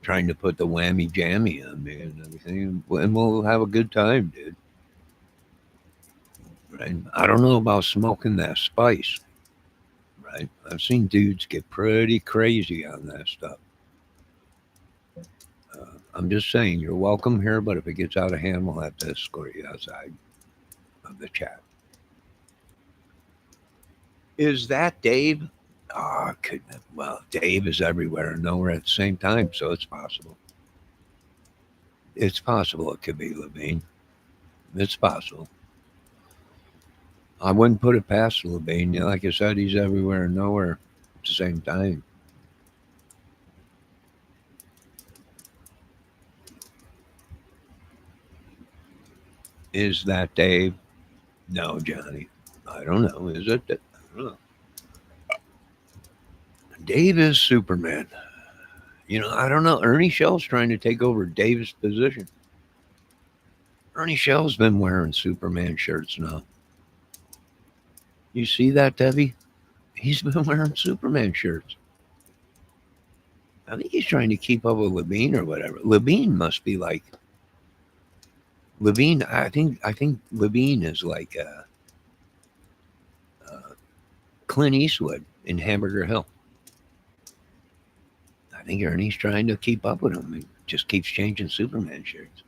[SPEAKER 1] trying to put the whammy jammy on me and everything, and we'll have a good time, dude. Right? I don't know about smoking that spice, right? I've seen dudes get pretty crazy on that stuff. I'm just saying, you're welcome here, but if it gets out of hand, we'll have to escort you outside of the chat. Is that Dave? Oh, could well, Dave is everywhere and nowhere at the same time, so it's possible. It's possible it could be Levine. It's possible. I wouldn't put it past Levine. Like I said, he's everywhere and nowhere at the same time. Is that Dave? No, Johnny. I don't know. Is it? I don't know. Dave is Superman. I don't know. Ernie Shell's trying to take over Dave's position. Ernie Shell's been wearing Superman shirts now. You see that, Debbie? He's been wearing Superman shirts. I think he's trying to keep up with Levine or whatever. Levine must be like Levine. I think Levine is like Clint Eastwood in Hamburger Hill. I think Ernie's trying to keep up with him. He just keeps changing Superman shirts.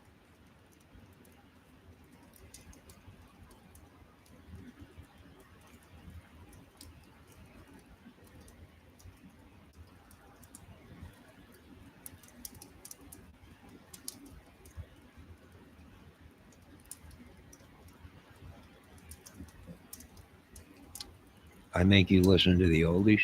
[SPEAKER 1] I make you listen to the oldies.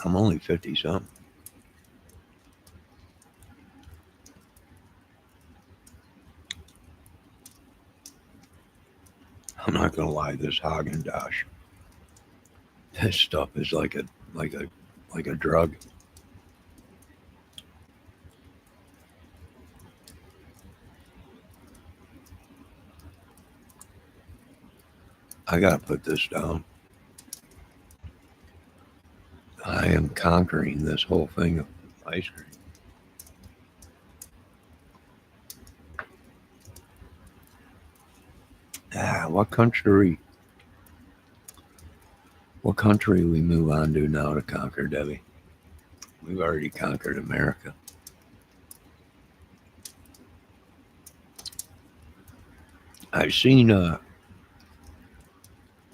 [SPEAKER 1] I'm only 50 something. I'm not gonna lie. This Haagen Dazs, this stuff is like a drug. I gotta put this down. I am conquering this whole thing of ice cream. What country? What country we move on to now to conquer, Debbie? We've already conquered America. I've seen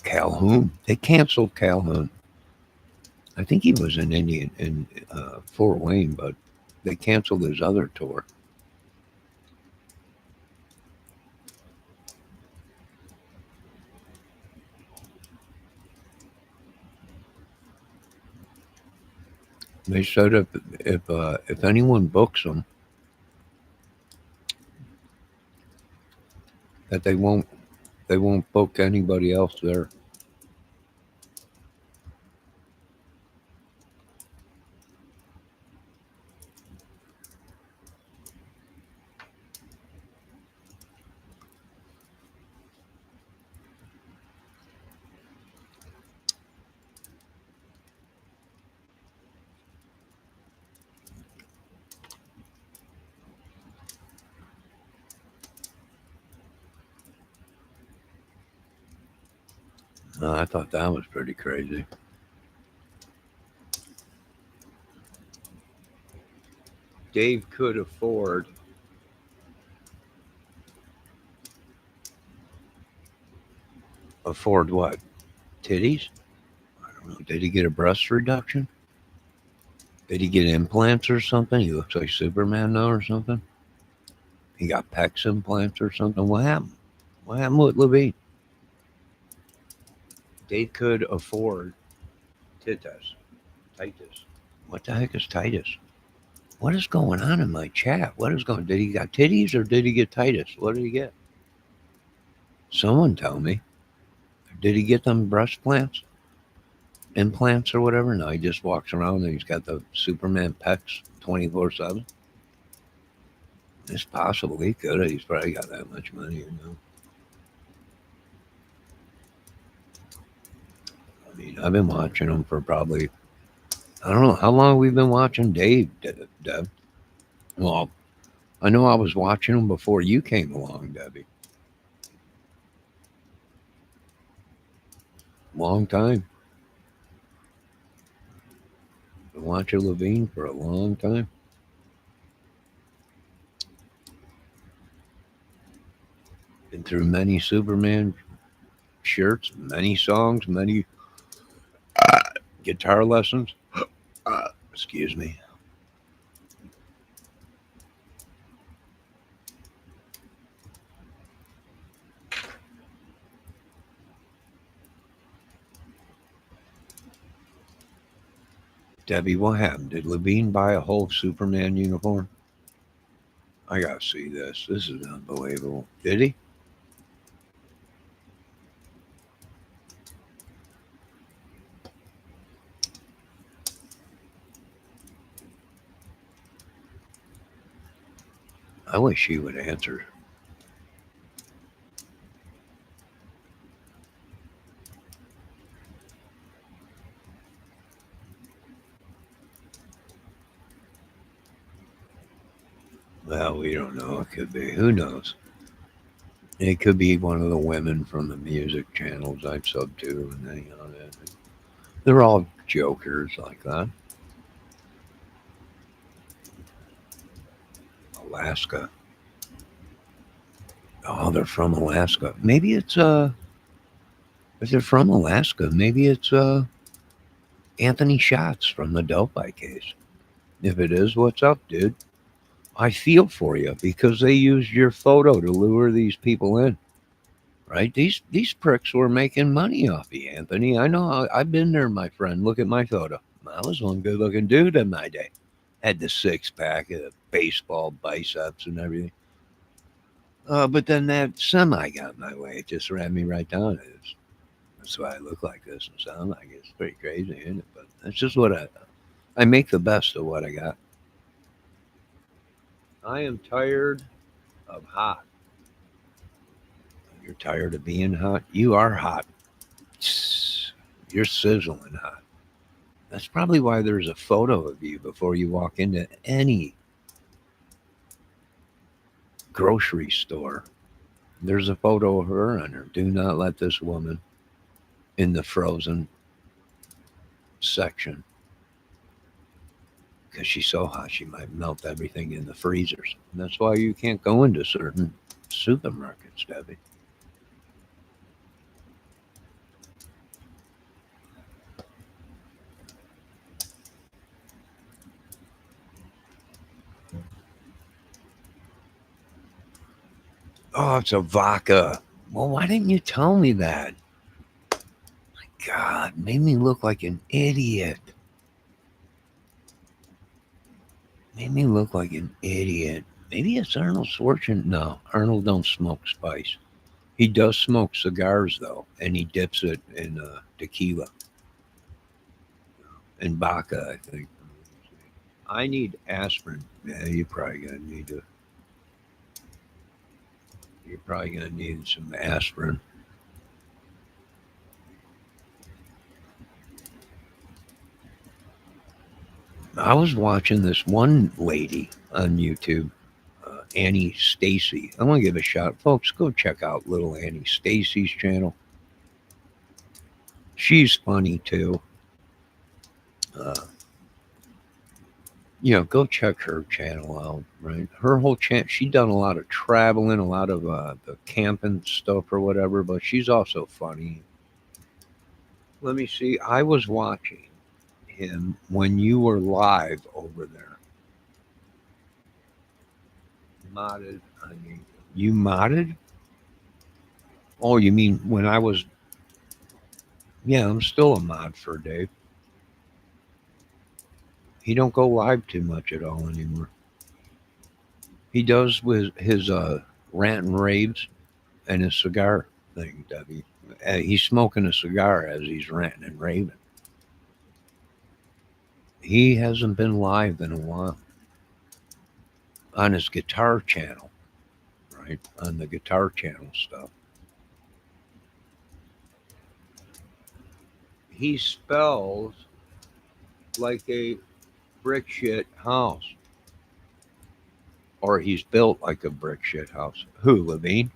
[SPEAKER 1] Calhoun. They canceled Calhoun. I think he was in Indian in Fort Wayne, but they canceled his other tour. They said if anyone books them, that they won't book anybody else there. I thought that was pretty crazy. Dave could afford what? Titties? I don't know. Did he get a breast reduction? Did he get implants or something? He looks like Superman now or something. He got pecs implants or something. What happened? What happened with Levine? They could afford Titus. Titus. What the heck is Titus? What is going on in my chat? What is going? Did he got titties or did he get Titus? What did he get? Someone tell me. Did he get them breast plants, implants or whatever? No, he just walks around and he's got the Superman pecs 24/7. It's possible he could have. He's probably got that much money, you know. I mean, I've been watching him for probably, I don't know how long we've been watching Dave, Deb. Well, I know I was watching him before you came along, Debbie. Long time. Been watching Levine for a long time. Been through many Superman shirts, many songs, many guitar lessons. Excuse me. Debbie, what happened? Did Levine buy a whole Superman uniform? I gotta see this. This is unbelievable. Did he? I wish he would answer. Well, we don't know. It could be. Who knows? It could be one of the women from the music channels I sub to, and they, they're all jokers like that. Alaska. Oh, they're from Alaska. Maybe it's if they're from Alaska, maybe it's Anthony Schatz from the Delphi case. If it is, what's up, dude? I feel for you because they used your photo to lure these people in. Right? These pricks were making money off you, Anthony. I know. I've been there, my friend. Look at my photo. I was one good-looking dude in my day. Had the six-pack, the baseball biceps, and everything. But then that semi got in my way. It just ran me right down. That's why I look like this and sound like it. It's pretty crazy, isn't it? But that's just what I make the best of what I got. I am tired of hot. You're tired of being hot? You are hot. You're sizzling hot. That's probably why there's a photo of you before you walk into any grocery store. There's a photo of her on her. Do not let this woman in the frozen section because she's so hot she might melt everything in the freezers. And that's why you can't go into certain supermarkets, Debbie. Oh, it's a vodka. Well, why didn't you tell me that? My God, made me look like an idiot. Made me look like an idiot. Maybe it's Arnold Schwarzenegger. No, Arnold don't smoke spice. He does smoke cigars though, and he dips it in tequila and vodka. I think. I need aspirin. Yeah, you're probably gonna need to. You're probably gonna need some aspirin. I was watching this one lady on YouTube, Annie Stacy. I want to give a shout, folks. Go check out little Annie Stacy's channel. She's funny too. Uh, go check her channel out. Right, her whole channel. She done a lot of traveling, a lot of the camping stuff or whatever. But she's also funny. Let me see. I was watching him when you were live over there. Modded. I mean, you modded? Oh, you mean when I was? Yeah, I'm still a mod for Dave. He don't go live too much at all anymore. He does with his rant and raves and his cigar thing, Debbie. He's smoking a cigar as he's ranting and raving. He hasn't been live in a while on his guitar channel, right? On the guitar channel stuff. He spells like a brick shit house, or he's built like a brick shit house. Who, Levine?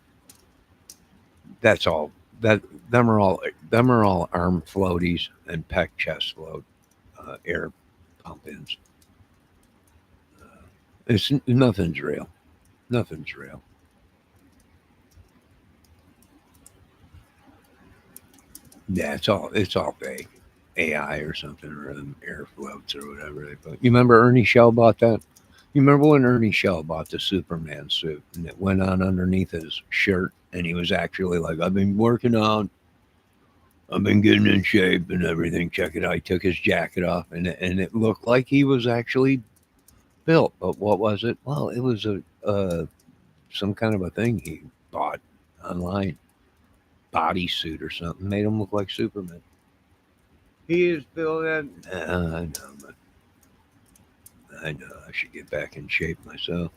[SPEAKER 1] That's all. That them are all arm floaties and pec chest float air pump ins. It's nothing's real. Nothing's real. Yeah, it's all fake. AI or something, or them air floats or whatever they put. You remember Ernie Shell bought that? You remember when Ernie Shell bought the Superman suit and it went on underneath his shirt and he was actually like, I've been working on, I've been getting in shape and everything. Check it out. He took his jacket off and it looked like he was actually built. But what was it? Well, it was a some kind of a thing he bought online, bodysuit or something, made him look like Superman. He is built that. I know, but I know I should get back in shape myself.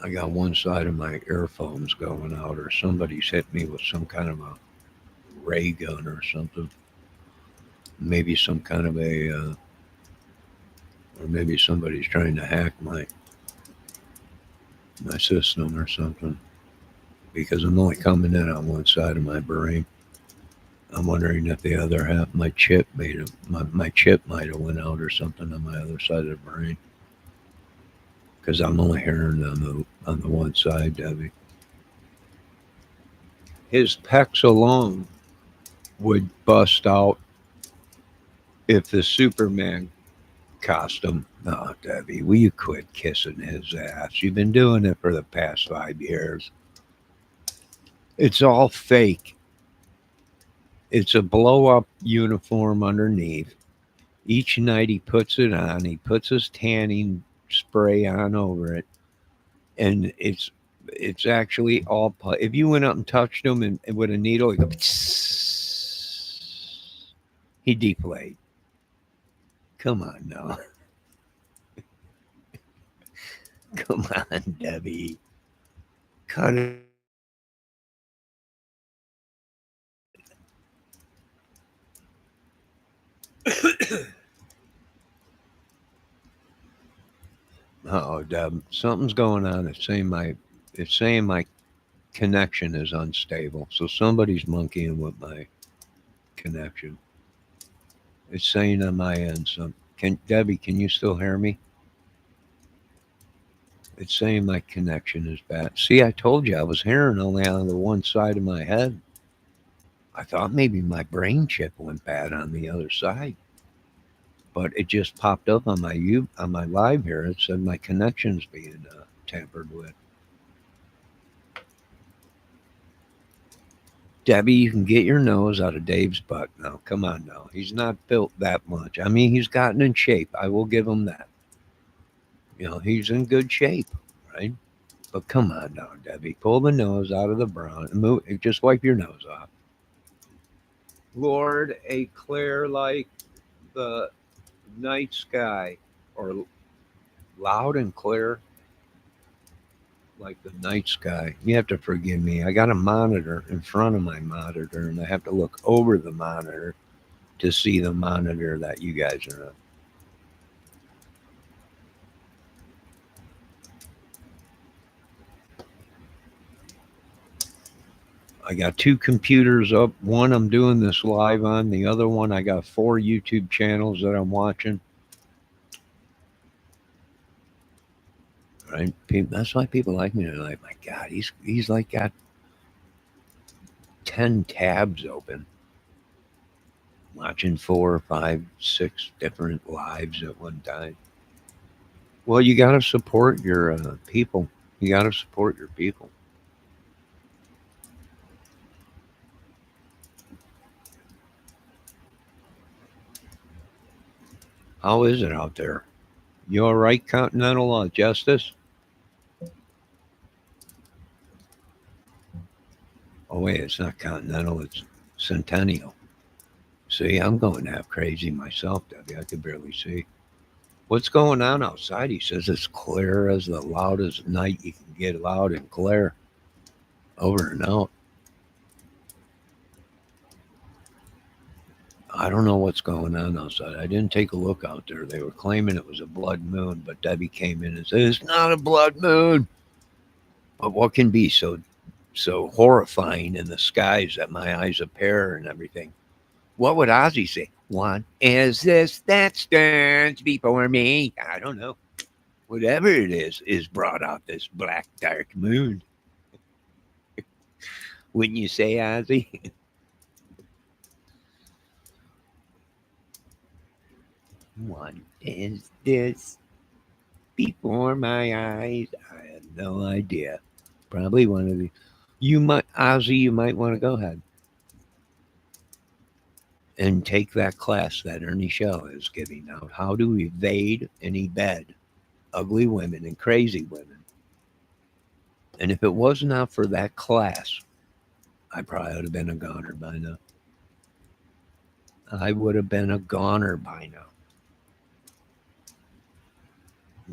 [SPEAKER 1] I got one side of my earphones going out, or somebody's hit me with some kind of a ray gun or something. Maybe some kind of or maybe somebody's trying to hack my system or something. Because I'm only coming in on one side of my brain. I'm wondering if the other half, my chip might have went out or something on my other side of the brain. Because I'm only hearing on the one side, Debbie. His pecs alone would bust out if the Superman costume. No, Debbie, will you quit kissing his ass? You've been doing it for the past 5 years. It's all fake. It's a blow up uniform underneath. Each night he puts it on, he puts his tanning spray on over it, and it's actually all. If you went up and touched him and with a needle, he go. He deflate. Come on now. Come on, Debbie. Cut it. Oh, Deb, something's going on. It's saying my connection is unstable. So somebody's monkeying with my connection. It's saying on my end. Can Debbie? Can you still hear me? It's saying my connection is bad. See, I told you I was hearing only on the one side of my head. I thought maybe my brain chip went bad on the other side, but it just popped up on my live here. It said my connection's being tampered with. Debbie, you can get your nose out of Dave's butt now. Come on now. He's not built that much. I mean, he's gotten in shape. I will give him that. He's in good shape, right? But come on now, Debbie. Pull the nose out of the brown and move. Just wipe your nose off. Lord, a clear like the night sky, or loud and clear like the night sky. You have to forgive me. I got a monitor in front of my monitor, and I have to look over the monitor to see the monitor that you guys are on. I got 2 computers up. One I'm doing this live on. The other one I got 4 YouTube channels that I'm watching. Right? That's why people like me. They're like, my God, he's like got 10 tabs open, watching 4, 5, 6 different lives at one time. Well, you got to support your people. You got to support your people. How is it out there? You all right, Continental Justice? Oh, wait, it's not Continental, it's Centennial. See, I'm going half crazy myself, Debbie. I could barely see. What's going on outside? He says it's clear as the loudest night you can get loud and clear. Over and out. I don't know what's going on outside. I didn't take a look out there. They were claiming it was a blood moon, but Debbie came in and said it's not a blood moon. But what can be so horrifying in the skies that my eyes appear and everything? What would Ozzy say? What is this that stands before me? I don't know. Whatever it is brought out this black dark moon. Wouldn't you say, Ozzy? What is this before my eyes? I have no idea. Probably one of the. You might, Ozzy. You might want to go ahead and take that class that Ernie Shell is giving out. How to evade and embed ugly women and crazy women. And if it was not for that class, I probably would have been a goner by now. I would have been a goner by now.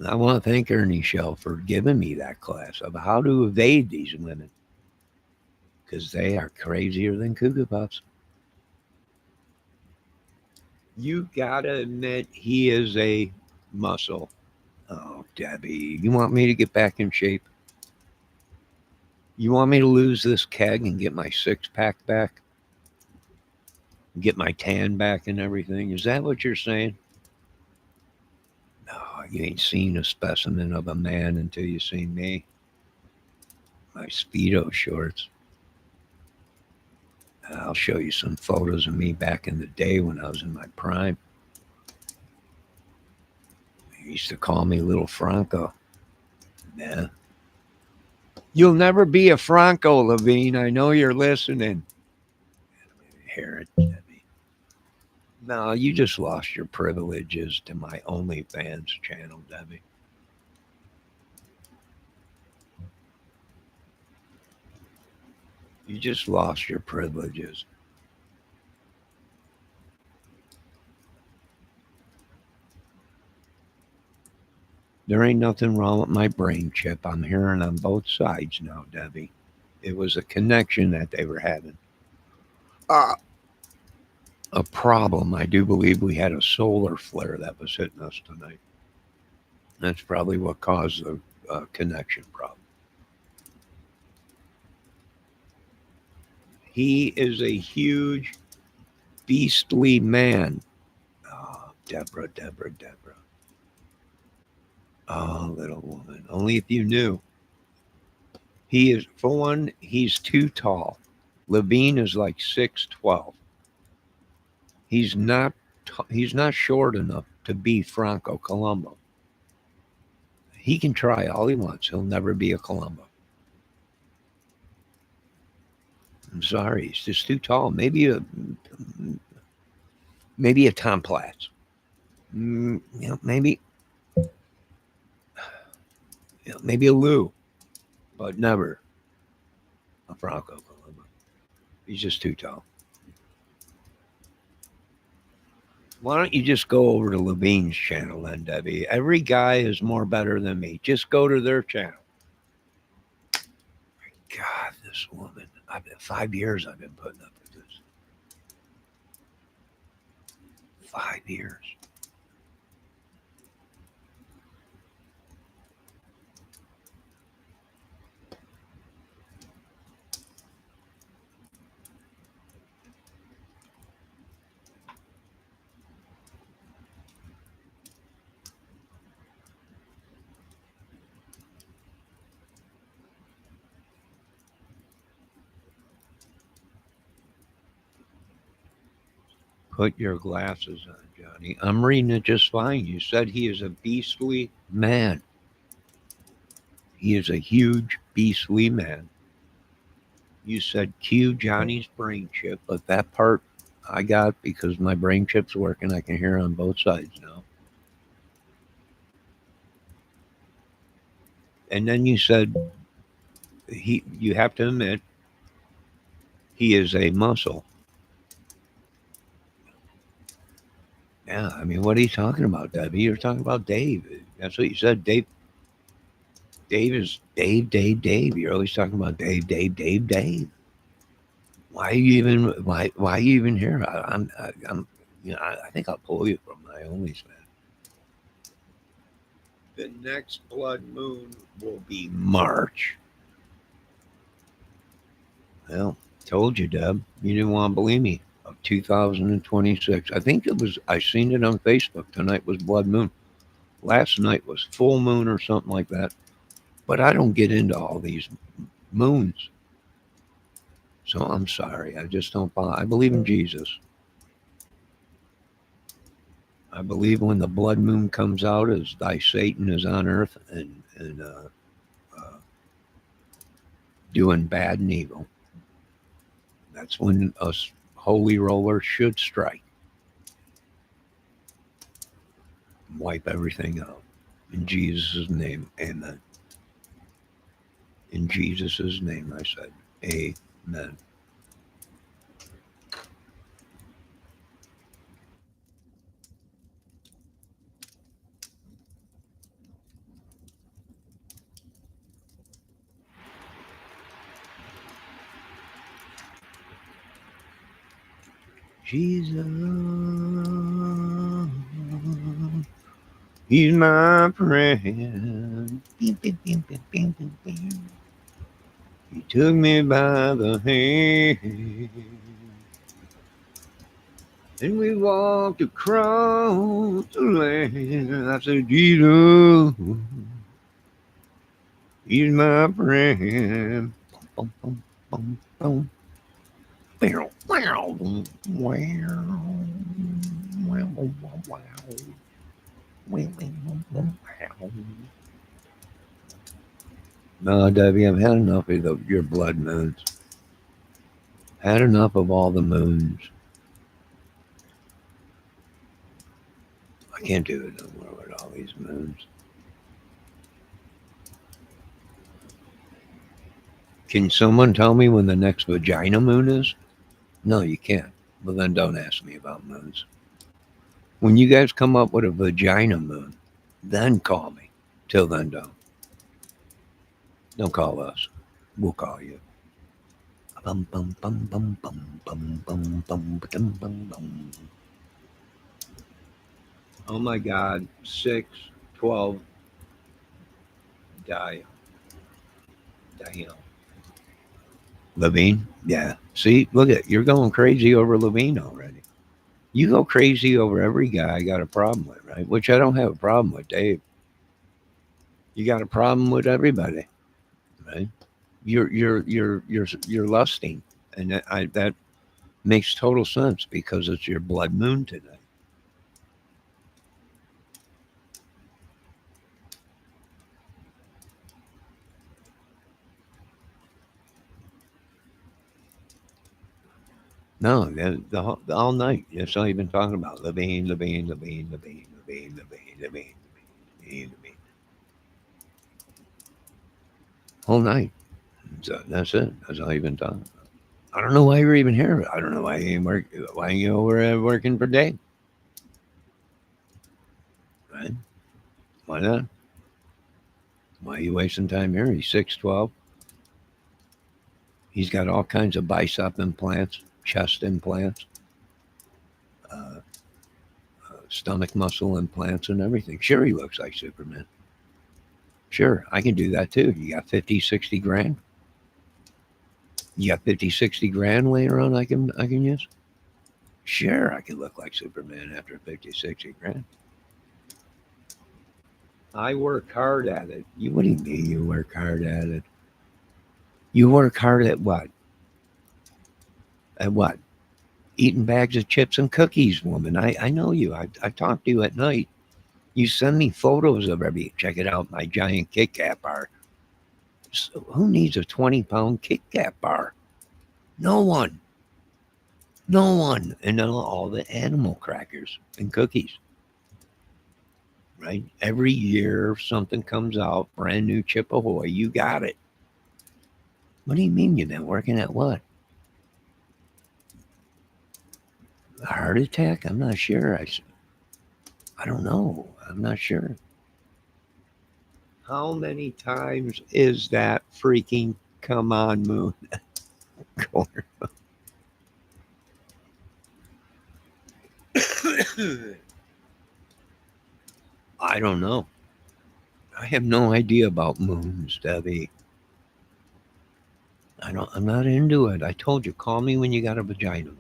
[SPEAKER 1] I want to thank Ernie Shell for giving me that class of how to evade these women because they are crazier than Cuckoo Puffs. You gotta admit, he is a muscle. Oh, Debbie, you want me to get back in shape? You want me to lose this keg and get my 6-pack back? Get my tan back and everything? Is that what you're saying? No, you ain't seen a specimen of a man until you seen me. My Speedo shorts. I'll show you some photos of me back in the day when I was in my prime. They used to call me Little Franco. Yeah. You'll never be a Franco, Levine. I know you're listening. Hear it, Debbie. No, you just lost your privileges to my OnlyFans channel, Debbie. You just lost your privileges. There ain't nothing wrong with my brain chip. I'm hearing on both sides now, Debbie. It was a connection that they were having. Uh, a problem. I do believe we had a solar flare that was hitting us tonight. That's probably what caused the connection problem. He is a huge, beastly man. Oh, Deborah, Deborah, Deborah. Oh, little woman. Only if you knew. He is, for one, he's too tall. Levine is like 6'12". He's not he's not short enough to be Franco Colombo. He can try all he wants. He'll never be a Colombo. I'm sorry, he's just too tall. Maybe a Tom Platz. Maybe maybe a Lou, but never a Franco Colombo. He's just too tall. Why don't you just go over to Levine's channel then, Debbie? Every guy is more better than me. Just go to their channel. God, this woman. 5 years I've been putting up with this. 5 years. Put your glasses on, Johnny. I'm reading it just fine. You said he is a beastly man. He is a huge, beastly man. You said cue Johnny's brain chip, but that part I got because my brain chip's working. I can hear on both sides now. And then you said you have to admit he is a muscle. Yeah, I mean, what are you talking about, Debbie? You're talking about Dave. That's what you said. Dave is Dave. You're always talking about Dave. Why are you even why are you even here? I'm I think I'll pull you from my OnlyFans. The next blood moon will be March. Well, told you, Deb. You didn't want to believe me. Of 2026. I think it was. I seen it on Facebook. Tonight was blood moon. Last night was full moon or something like that. But I don't get into all these moons. So I'm sorry. I just don't buy. I believe in Jesus. I believe when the blood moon comes out, as thy Satan is on earth and doing bad and evil. That's when us holy rollers should strike. Wipe everything out. In Jesus' name, amen. In Jesus' name, I said, amen. Jesus, he's my friend. He took me by the hand, and we walked across the land. I said, Jesus, he's my friend. Boom, boom, boom, boom. Wow, wow, wow. No, Debbie, I've had enough of your blood moons. Had enough of all the moons. I can't do it no more with all these moons. Can someone tell me when the next vagina moon is? No, you can't. Well, then don't ask me about moons. When you guys come up with a vagina moon, then call me. Till then, don't. Don't call us. We'll call you. Bum, bum, bum, bum, bum, bum, bum, bum, bum, bum, bum. Oh my God. 6/12. Die. Damn. Levine? Yeah. See, look at you're going crazy over Levine already. You go crazy over every guy I got a problem with, right? Which I don't have a problem with, Dave. You got a problem with everybody, right? You're lusting, and that makes total sense because it's your blood moon today. No, all night. That's all you've been talking about. Levine. Whole night. So that's it. That's all you've been talking about. I don't know why you're even here. I don't know why you ain't work. Why you over working for Dave? Right? Why not? Why are you wasting time here? He's 6'12". He's got all kinds of bicep implants, chest implants, uh, stomach muscle implants, and everything. Sure, he looks like Superman. Sure, I can do that too. You got 50, 60 grand? You got 50, 60 grand laying around I can use? Sure, I can look like Superman after 50, 60 grand. I work hard at it. What do you mean you work hard at it? You work hard at what? At what? eating bags of chips and cookies, woman. I know you. I talk to you at night. You send me photos of every. Check it out, my giant Kit Kat bar. So who needs a 20-pound Kit Kat bar? No one. No one. And then all the animal crackers and cookies, right? Every year something comes out, brand new Chip Ahoy. You got it. What do you mean you've been working at what? A heart attack? I'm not sure. I don't know. I'm not sure. How many times is that freaking come on moon? I don't know. I have no idea about moons, Debbie. I'm not into it. I told you, call me when you got a vagina.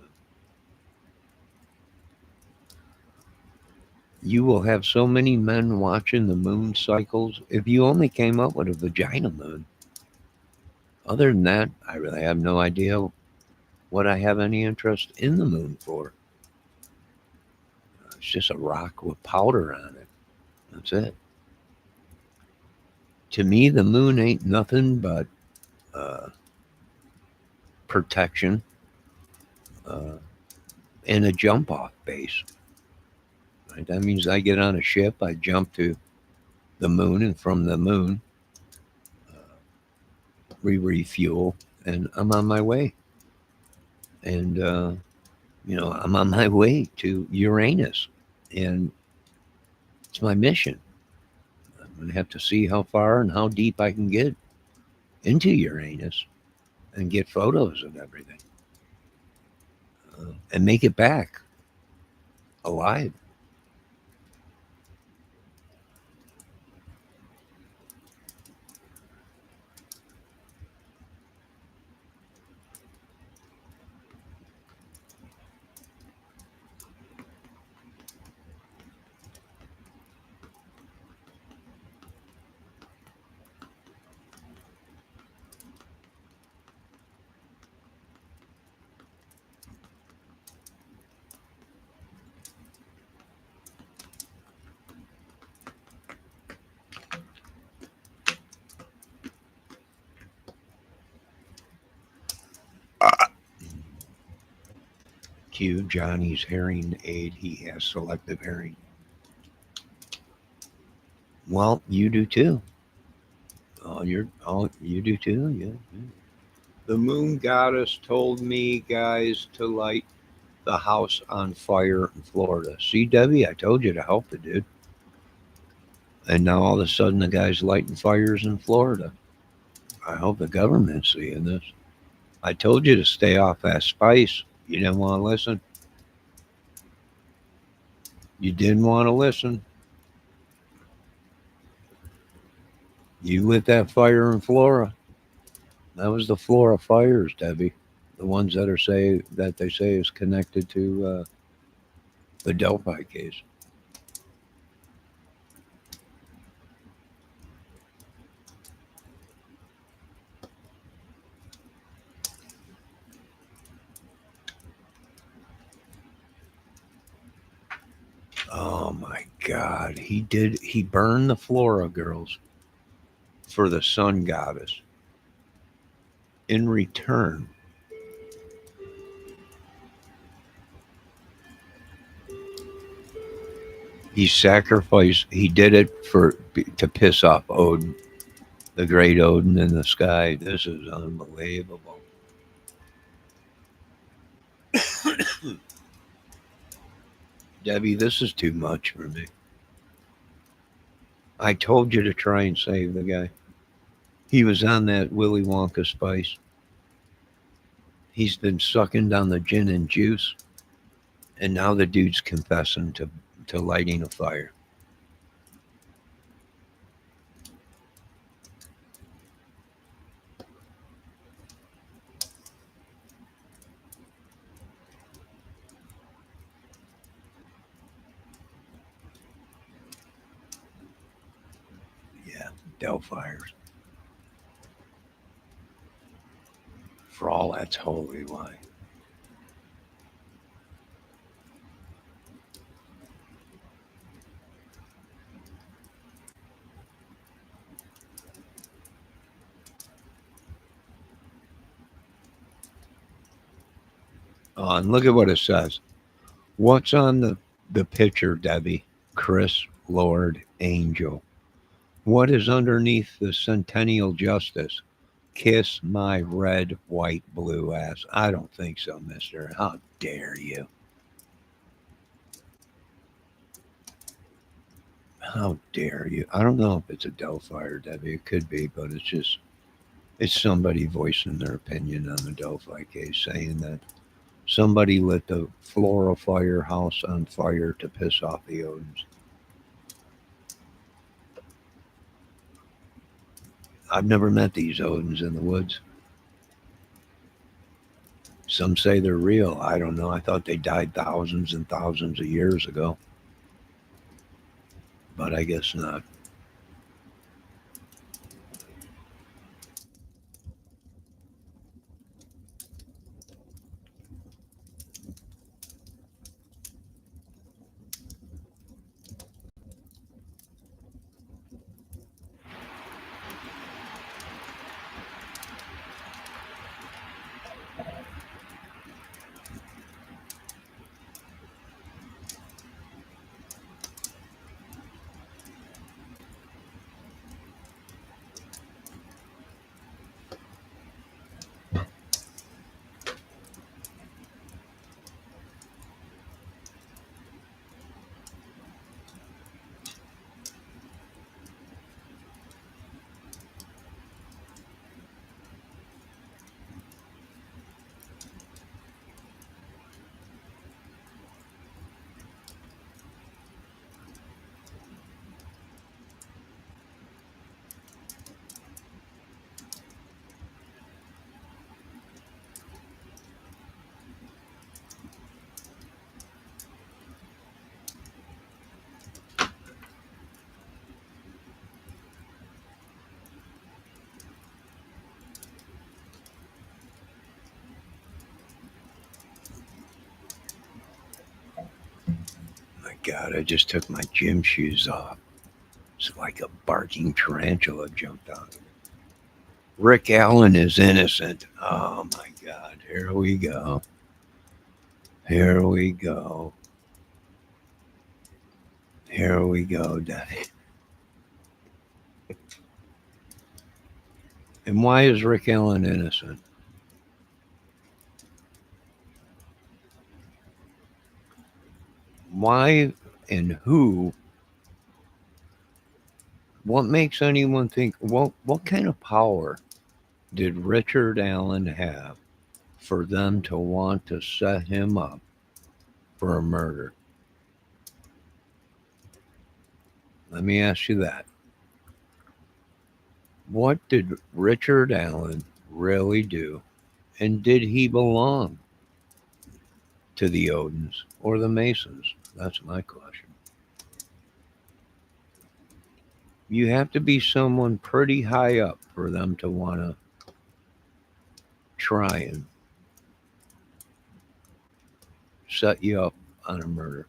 [SPEAKER 1] You will have so many men watching the moon cycles if you only came up with a vagina moon. Other than that, I really have no idea what I have any interest in the moon for. It's just a rock with powder on it. That's it. To me, the moon ain't nothing but uh, protection uh, and a jump off base. Right? That means I get on a ship, I jump to the moon, and from the moon, we refuel, and I'm on my way. And, I'm on my way to Uranus, and it's my mission. I'm going to have to see how far and how deep I can get into Uranus and get photos of everything and make it back alive. Q Johnny's hearing aid. He has selective hearing. Well, you do too. You do too. Yeah, yeah. The moon goddess told me, guys, to light the house on fire in Florida. See, Debbie, I told you to help the dude. And now all of a sudden the guy's lighting fires in Florida. I hope the government's seeing this. I told you to stay off that spice. You didn't want to listen. You didn't want to listen. You lit that fire in Florida. That was the Florida fires, Debbie. The ones that they say is connected to the Delphi case. Oh my God. He did. He burned the Flora girls for the sun goddess. In return, he did it to piss off Odin, the great Odin in the sky. This is unbelievable. Debbie, this is too much for me. I told you to try and save the guy. He was on that Willy Wonka spice. He's been sucking down the gin and juice, and now the dude's confessing to lighting a fire. Yeah, Delphire's. For all that's holy wine. Oh, and look at what it says. What's on the picture, Debbie? Chris Lord Angel. What is underneath the Centennial Justice? Kiss my red, white, blue ass. I don't think so, mister. How dare you? How dare you? I don't know if it's a Delphi or Debbie. It could be, but it's somebody voicing their opinion on the Delphi case, saying that somebody lit the Floral Firehouse on fire to piss off the Odins. I've never met these Odins in the woods. Some say they're real. I don't know. I thought they died thousands and thousands of years ago, but I guess not. My God, I just took my gym shoes off. It's like a barking tarantula jumped out of me. Rick Allen is innocent. Oh my God, here we go. Here we go. Here we go, Daddy. And why is Rick Allen innocent? Why and who? What makes anyone think? What kind of power did Richard Allen have for them to want to set him up for a murder? Let me ask you that. What did Richard Allen really do? And did he belong to the Odins or the Masons? That's my question. You have to be someone pretty high up for them to want to try and set you up on a murder.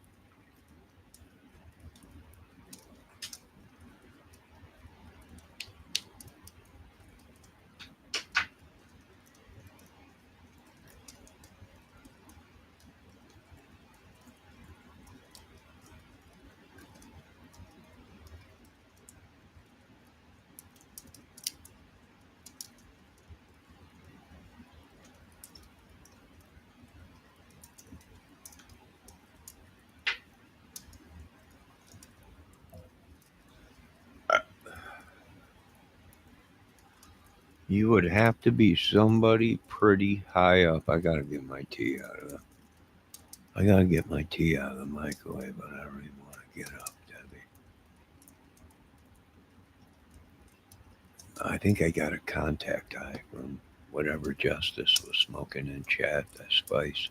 [SPEAKER 1] You would have to be somebody pretty high up. I gotta get my tea out of the. I gotta get my tea out of the microwave, but I don't even want to get up, Debbie. I think I got a contact high from whatever Justice was smoking in chat. That spice.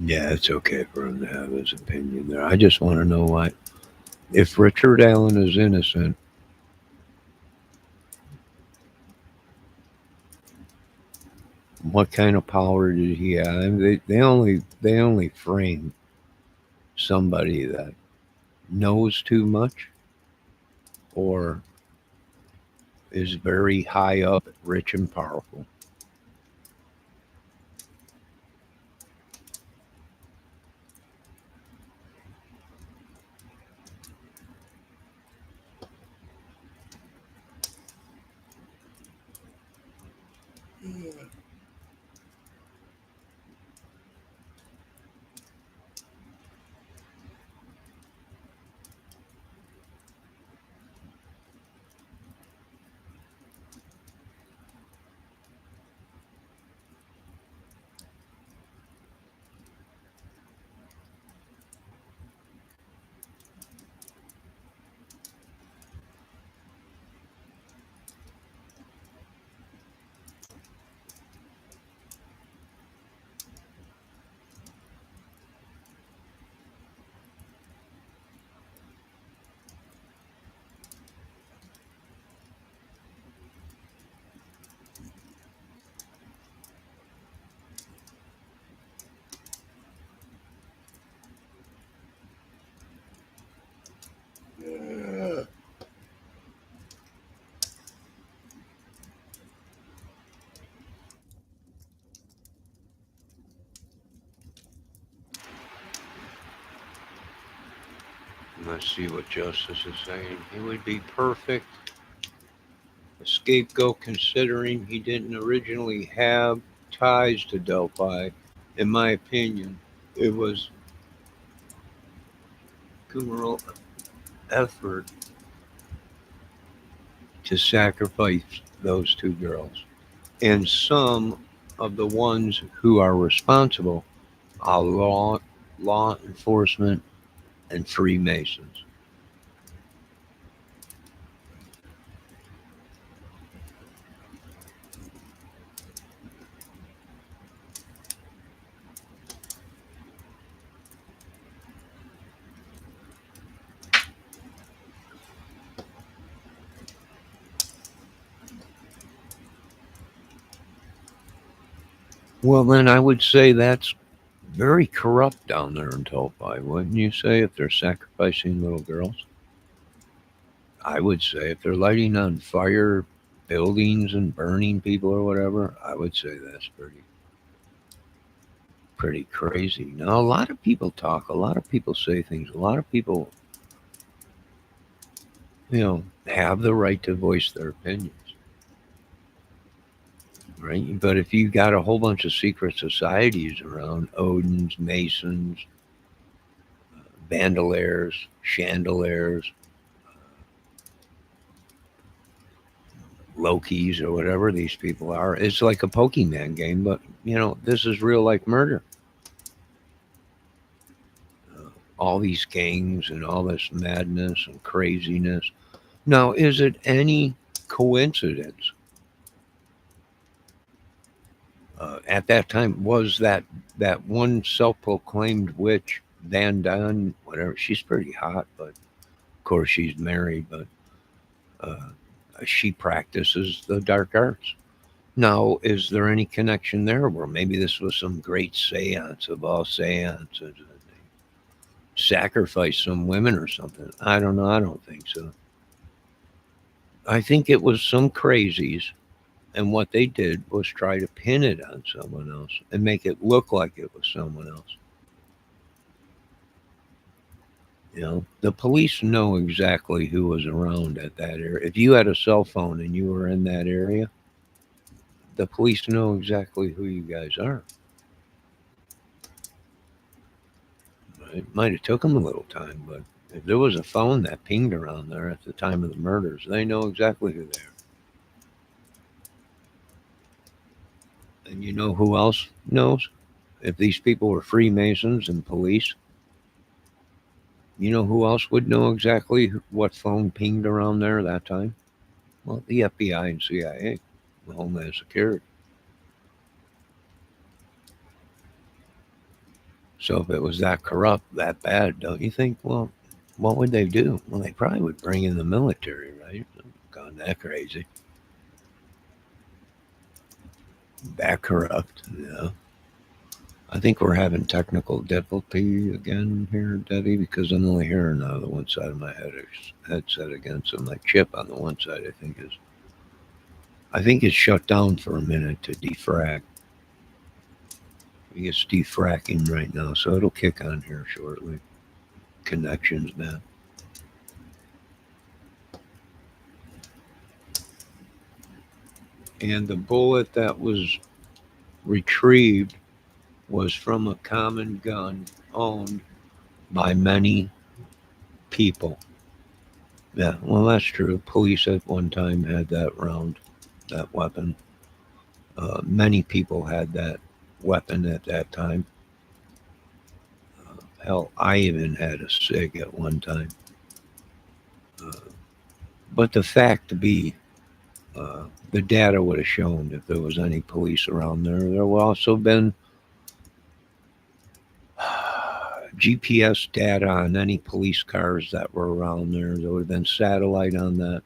[SPEAKER 1] Yeah, it's okay for him to have his opinion there. I just want to know why. If Richard Allen is innocent, What kind of power did he have? They only frame somebody that knows too much or is very high up, rich and powerful. Let's see what Justice is saying. He would be perfect a scapegoat considering he didn't originally have ties to Delphi. In my opinion, it was Kumaril effort to sacrifice those two girls. And some of the ones who are responsible are law enforcement and Freemasons. Well, then I would say that's very corrupt down there in Tulsi, wouldn't you say, if they're sacrificing little girls? I would say if they're lighting on fire buildings and burning people or whatever, I would say that's pretty crazy. Now, a lot of people talk, a lot of people say things, a lot of people, have the right to voice their opinions, right? But if you got a whole bunch of secret societies around, Odins, Masons, Bandoliers, Chandeliers, Lokis, or whatever these people are, it's like a Pokemon game, but this is real life murder. All these gangs and all this madness and craziness. Now, is it any coincidence? At that time, was that one self-proclaimed witch, Van Dunn, whatever? She's pretty hot, but of course she's married. But uh, she practices the dark arts. Now, is there any connection there where maybe this was some great seance of all seances and they sacrificed some women or something? I don't know. I don't think so. I think it was some crazies, and what they did was try to pin it on someone else and make it look like it was someone else. The police know exactly who was around at that area. If you had a cell phone and you were in that area, the police know exactly who you guys are. It might have took them a little time, but if there was a phone that pinged around there at the time of the murders, they know exactly who they are. And you know who else knows? If these people were Freemasons and police, you know who else would know exactly what phone pinged around there that time? Well, the FBI and CIA, the Homeland Security. So if it was that corrupt, that bad, don't you think? Well, what would they do? Well, they probably would bring in the military, right? Gone that crazy. Back corrupt. Yeah. I think we're having technical difficulty again here, Debbie, because I'm only hearing out of the one side of my headset again. So my chip on the one side, I think it's shut down for a minute to defrag. It's defracking right now, so it'll kick on here shortly. Connections, man. And the bullet that was retrieved was from a common gun owned by many people. Yeah, well, that's true. Police at one time had that round, that weapon. Many people had that weapon at that time. Hell, I even had a SIG at one time. Uh, but the fact to be, the data would have shown if there was any police around there. There would also been GPS data on any police cars that were around there. There would have been satellite on that.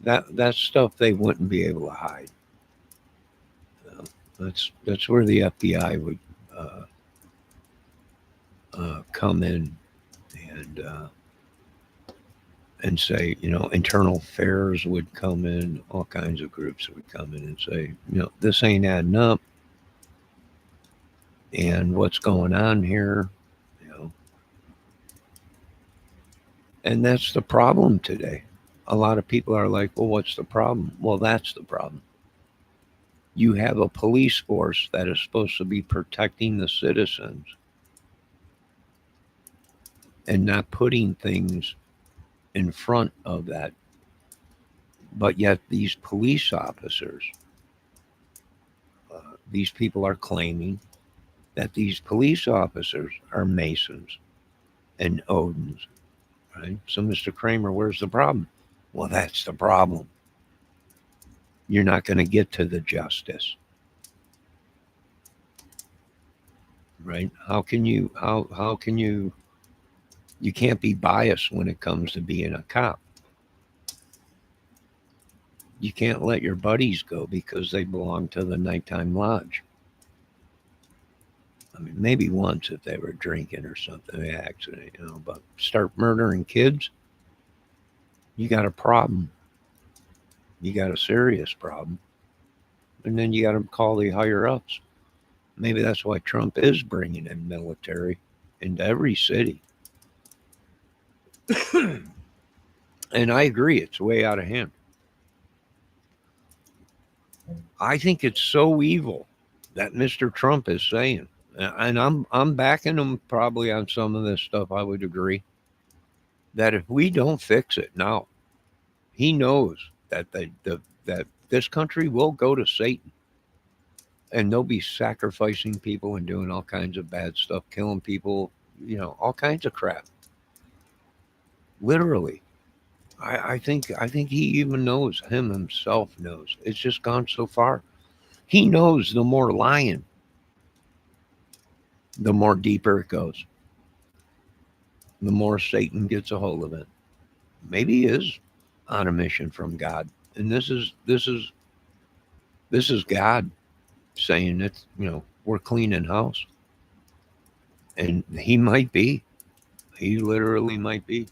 [SPEAKER 1] That stuff they wouldn't be able to hide. That's where the FBI would uh, come in and say, internal affairs would come in, all kinds of groups would come in and say, this ain't adding up, and what's going on here, you know, and that's the problem today. A lot of people are like, well, what's the problem? Well, that's the problem. You have a police force that is supposed to be protecting the citizens and not putting things in front of that. But yet, these police officers, these people are claiming that these police officers are Masons and Odins, right? So, Mr. Kramer, where's the problem? Well, that's the problem. You're not going to get to the justice, right? How can you, you can't be biased when it comes to being a cop. You can't let your buddies go because they belong to the nighttime lodge. I mean, maybe once if they were drinking or something, an accident, but start murdering kids, you got a problem. You got a serious problem. And then you got to call the higher ups. Maybe that's why Trump is bringing in military into every city. And I agree, it's way out of hand. I think it's so evil that Mr. Trump is saying, and I'm backing him probably on some of this stuff. I would agree that if we don't fix it now, he knows that that this country will go to Satan, and they'll be sacrificing people and doing all kinds of bad stuff, killing people, all kinds of crap. Literally, I think he even knows. Him himself knows. It's just gone so far. He knows the more lying, the more deeper it goes. The more Satan gets a hold of it. Maybe he is on a mission from God, and this is God saying that we're cleaning house, and he might be. He literally might be.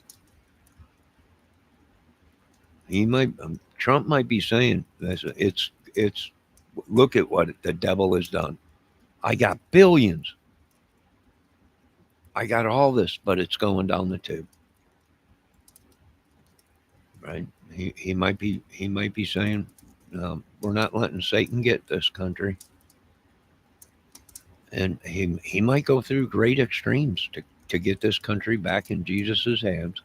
[SPEAKER 1] He might. Trump might be saying this. It's. Look at what the devil has done. I got billions. I got all this, but it's going down the tube. Right? He might be saying, we're not letting Satan get this country, and he might go through great extremes to get this country back in Jesus's hands.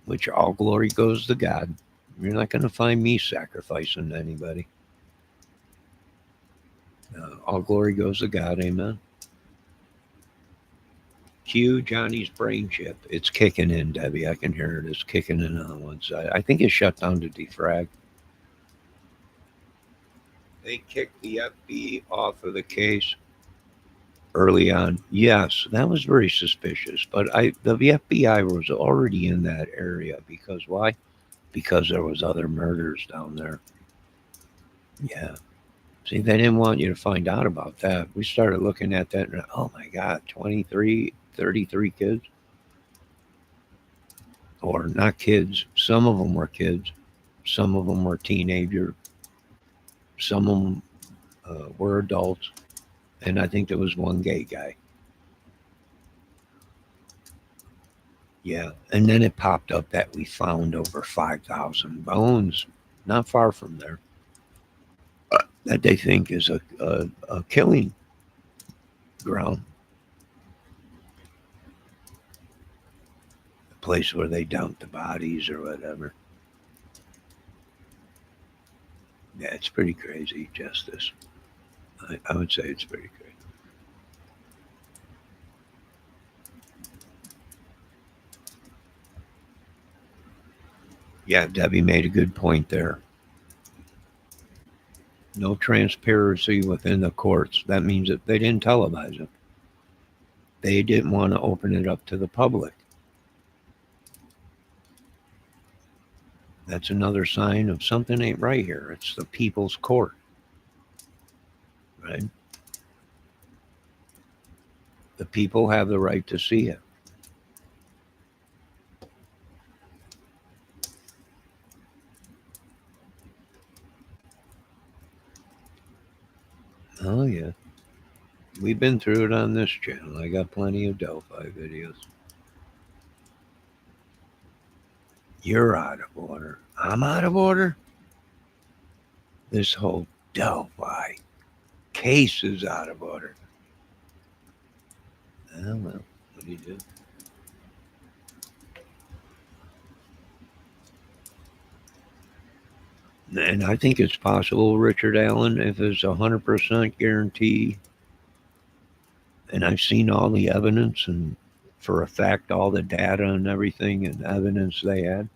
[SPEAKER 1] Which all glory goes to God. You're not going to find me sacrificing to anybody. All glory goes to God. Amen. Cue Johnny's brain chip. It's kicking in, Debbie. I can hear it. It's kicking in on one side. I think it's shut down to defrag. They kicked the FB off of the case early on. Yes, that was very suspicious. But the FBI was already in that area because why? Because there was other murders down there. Yeah. See, they didn't want you to find out about that. We started looking at that and, oh my God, 23, 33 kids. Or not kids. Some of them were kids. Some of them were teenagers. Some of them were adults. And I think there was one gay guy. Yeah. And then it popped up that we found over 5,000 bones not far from there that they think is a killing ground, a place where they dump the bodies or whatever. Yeah, it's pretty crazy, Justice. I would say it's pretty crazy. Yeah, Debbie made a good point there. No transparency within the courts. That means that they didn't televise it. They didn't want to open it up to the public. That's another sign of something ain't right here. It's the people's court, right? The people have the right to see it. Oh, yeah. We've been through it on this channel. I got plenty of Delphi videos. You're out of order. I'm out of order. This whole Delphi case is out of order. Oh, well, what do you do? And I think it's possible, Richard Allen, if it's 100% guarantee, and I've seen all the evidence and for a fact all the data and everything and evidence they had,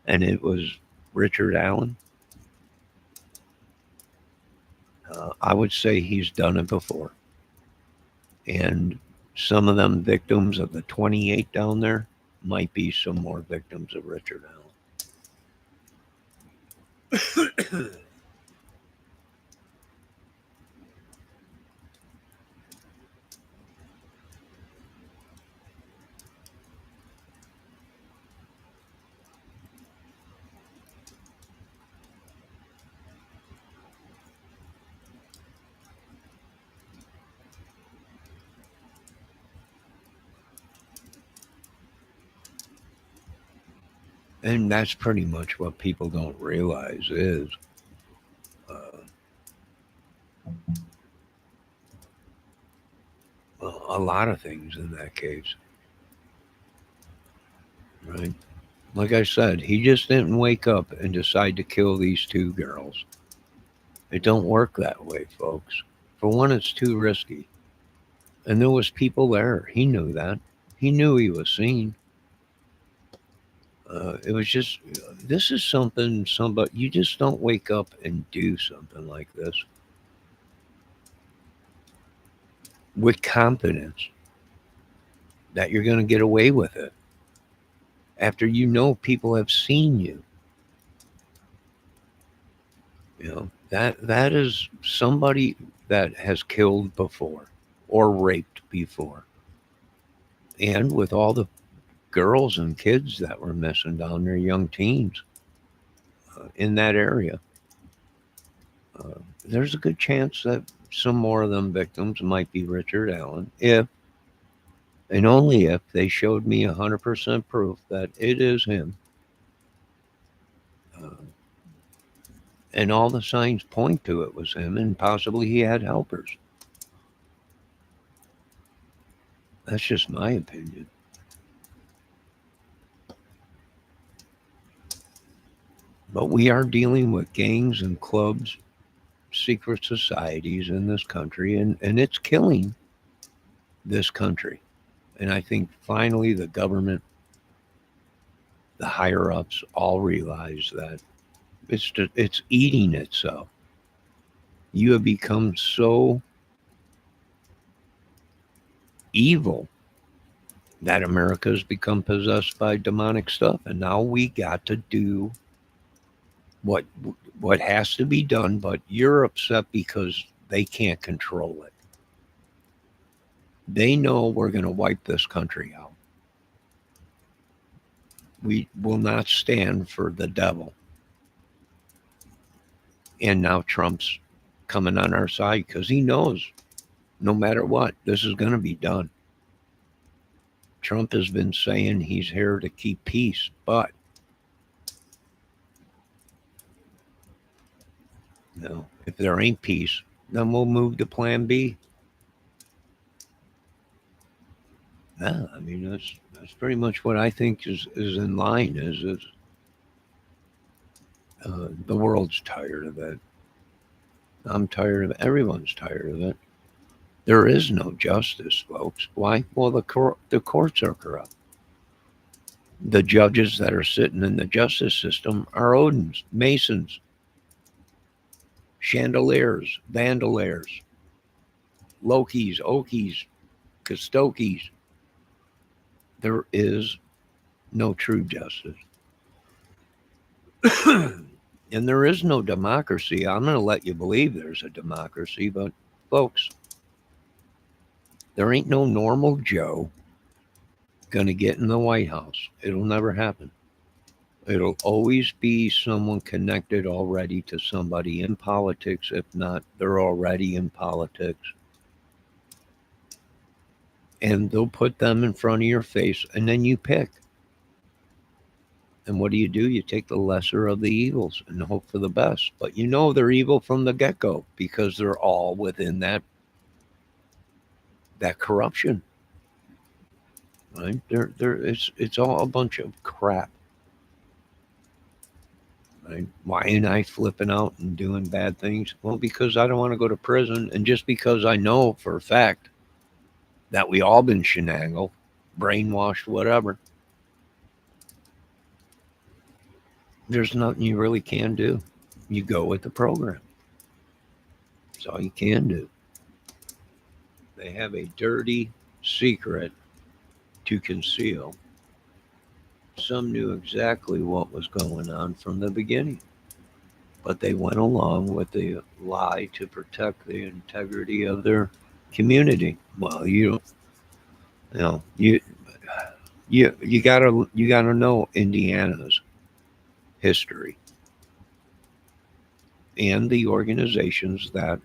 [SPEAKER 1] and it was Richard Allen, I would say he's done it before. And some of them victims of the 28 down there might be some more victims of Richard Allen. And that's pretty much what people don't realize is uh, well, a lot of things in that case, right? Like I said, he just didn't wake up and decide to kill these two girls. It don't work that way, folks. For one, it's too risky. And there was people there. He knew that. He knew he was seen. It was just this is something somebody you just don't wake up and do something like this with confidence that you're going to get away with it after you know people have seen you. You know that is somebody that has killed before or raped before, and with all the girls and kids that were missing down there, young teens in that area, there's a good chance that some more of them victims might be Richard Allen if and only if they showed me 100% proof that it is him. Uh, and all the signs point to it was him, and possibly he had helpers. That's just my opinion. But we are dealing with gangs and clubs, secret societies in this country, and it's killing this country. And I think finally the government, the higher ups, all realize that it's eating itself. You have become so evil that America's become possessed by demonic stuff, and now we got to do what what has to be done, but you're upset because they can't control it. They know we're going to wipe this country out. We will not stand for the devil. And now Trump's coming on our side because he knows no matter what, this is going to be done. Trump has been saying he's here to keep peace, but no, if there ain't peace, then we'll move to Plan B. Yeah, I mean that's pretty much what I think is in line. Is the world's tired of it. I'm tired of it. Everyone's tired of it. There is no justice, folks. Why? Well, the courts are corrupt. The judges that are sitting in the justice system are Odins, Masons, Chandeliers, Vandaliers, Lokis, Okies, Kostokis. There is no true justice. And there is no democracy. I'm going to let you believe there's a democracy, but folks, there ain't no normal Joe going to get in the White House. It'll never happen. It'll always be someone connected already to somebody in politics. If not, they're already in politics. And they'll put them in front of your face, and then you pick. And what do? You take the lesser of the evils and hope for the best. But you know they're evil from the get go because they're all within that corruption. Right? It's all a bunch of crap. Right? Why ain't I flipping out and doing bad things? Well, because I don't want to go to prison, and just because I know for a fact that we all been shenagled, brainwashed, whatever. There's nothing you really can do. You go with the program. That's all you can do. They have a dirty secret to conceal. Some knew exactly what was going on from the beginning, but they went along with the lie to protect the integrity of their community. Well, you know, you gotta know Indiana's history and the organizations that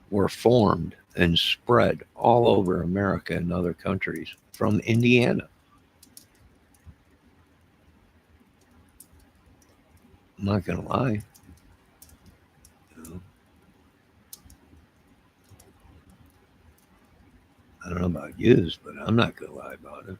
[SPEAKER 1] were formed and spread all over America and other countries from Indiana. I'm not gonna lie. You know, I don't know about yous, but I'm not gonna lie about it.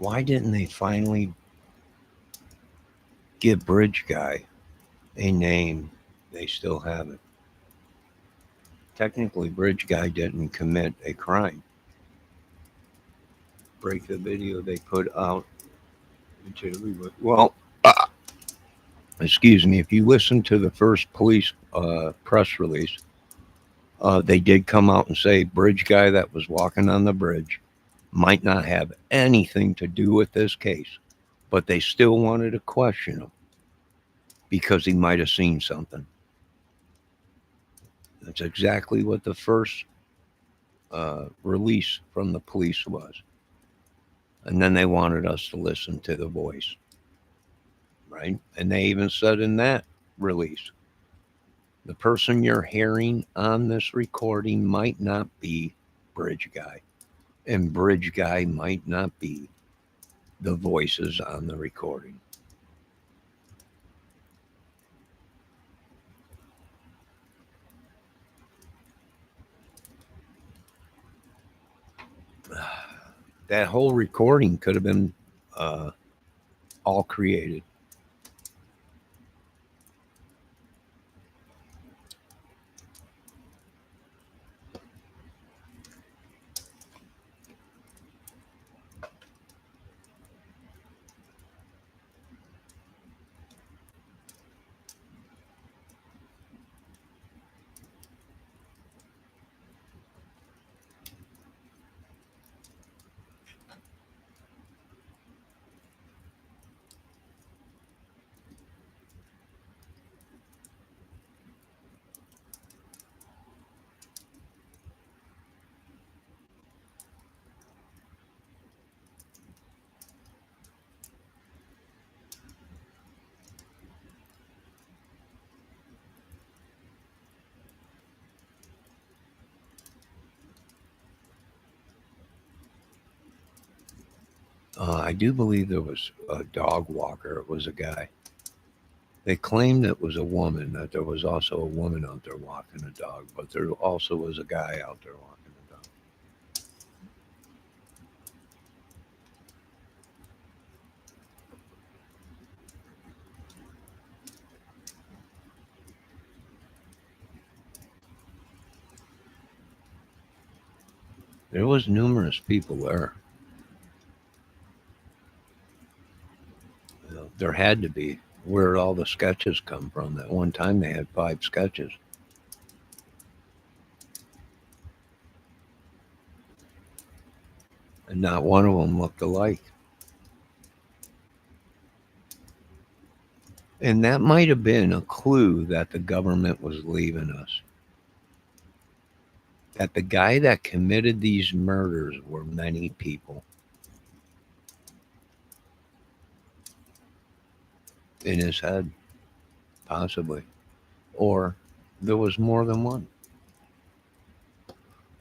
[SPEAKER 1] Why didn't they finally give Bridge Guy a name? They still haven't. Technically, Bridge Guy didn't commit a crime. Break the video they put out into everybody. Well, excuse me, if you listen to the first police press release, they did come out and say Bridge Guy that was walking on the bridge might not have anything to do with this case, but they still wanted to question him because he might have seen something. That's exactly what the first release from the police was. And then they wanted us to listen to the voice, right? And they even said in that release, the person you're hearing on this recording might not be Bridge Guy, and Bridge Guy might not be the voices on the recording. That whole recording could have been all created. I do believe there was a dog walker. It was a guy. They claimed it was a woman, that there was also a woman out there walking a dog, but there also was a guy out there walking a dog. There was numerous people there. There had to be. Where all the sketches come from? At one time they had 5 sketches. And not one of them looked alike. And that might have been a clue that the government was leaving us. That the guy that committed these murders were many people. In his head, possibly. Or there was more than one.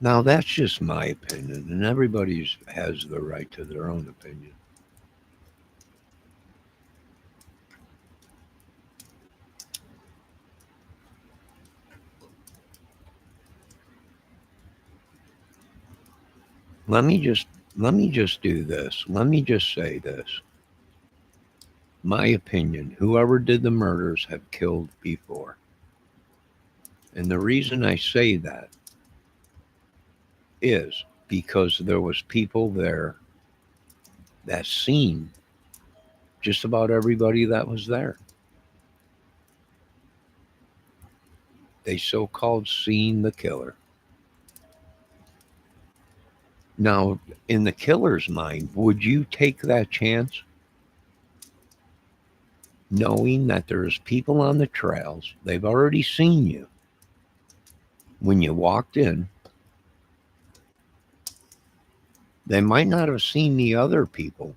[SPEAKER 1] Now, that's just my opinion, and everybody has the right to their own opinion. Let me just do this. Let me just say this. My opinion, whoever did the murders have killed before. And the reason I say that is because there was people there that seen just about everybody that was there. They so-called seen the killer. Now, in the killer's mind, would you take that chance? Knowing that there's people on the trails, they've already seen you. When you walked in, they might not have seen the other people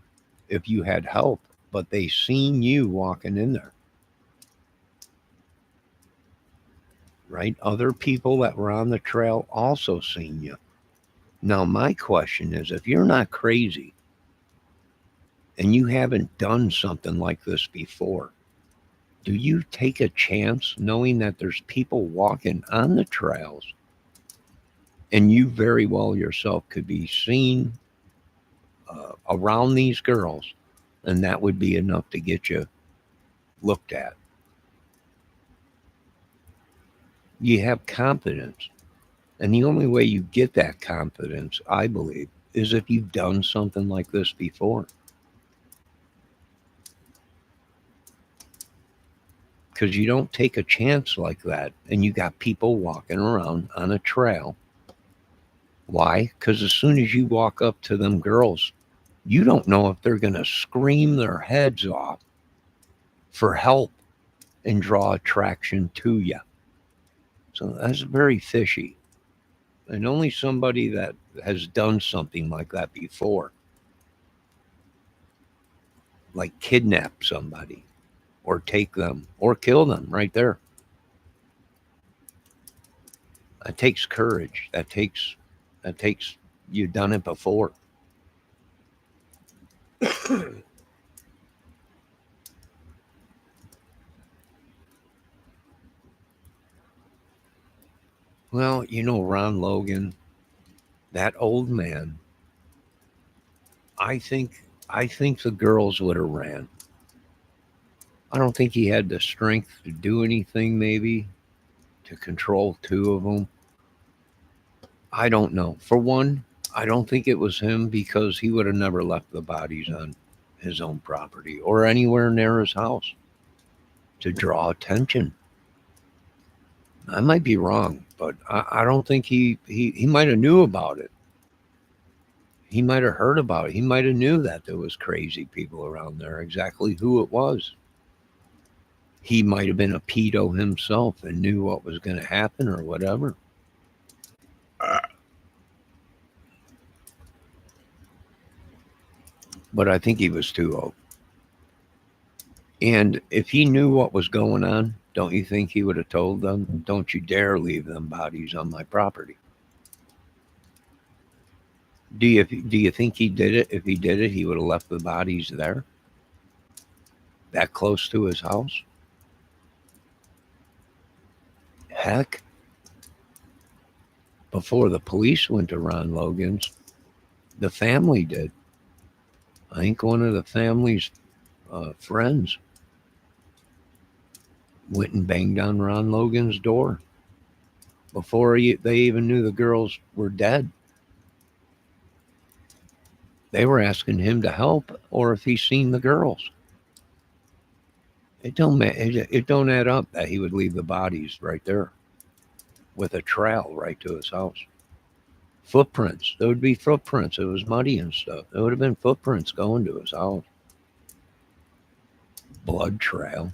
[SPEAKER 1] if you had help, but they seen you walking in there. Right? Other people that were on the trail also seen you. Now, my question is, if you're not crazy and you haven't done something like this before, do you take a chance knowing that there's people walking on the trails and you very well yourself could be seen around these girls, and that would be enough to get you looked at. You have confidence. And the only way you get that confidence, I believe, is if you've done something like this before. Because you don't take a chance like that and you got people walking around on a trail. Why? Because as soon as you walk up to them girls, you don't know if they're going to scream their heads off for help and draw attraction to you. So that's very fishy. And only somebody that has done something like that before, like kidnap somebody or take them or kill them right there. That takes courage. That takes you've done it before. Well, Ron Logan, that old man, I think I think the girls would have ran. I don't think he had the strength to do anything maybe to control two of them. I don't know. For one, I don't think it was him because he would have never left the bodies on his own property or anywhere near his house to draw attention. I might be wrong, but I don't think he might have knew about it. He might have heard about it. He might have knew that there was crazy people around there. Exactly who it was. He might have been a pedo himself and knew what was going to happen or whatever. But I think he was too old. And if he knew what was going on, don't you think he would have told them, don't you dare leave them bodies on my property? Do you think he did it? If he did it, he would have left the bodies there, that close to his house? Heck, before the police went to Ron Logan's, the family did. I think one of the family's friends went and banged on Ron Logan's door before they even knew the girls were dead. They were asking him to help or if he's seen the girls. It don't add up that he would leave the bodies right there with a trail right to his house. Footprints. There would be footprints. It was muddy and stuff. There would have been footprints going to his house. Blood trail.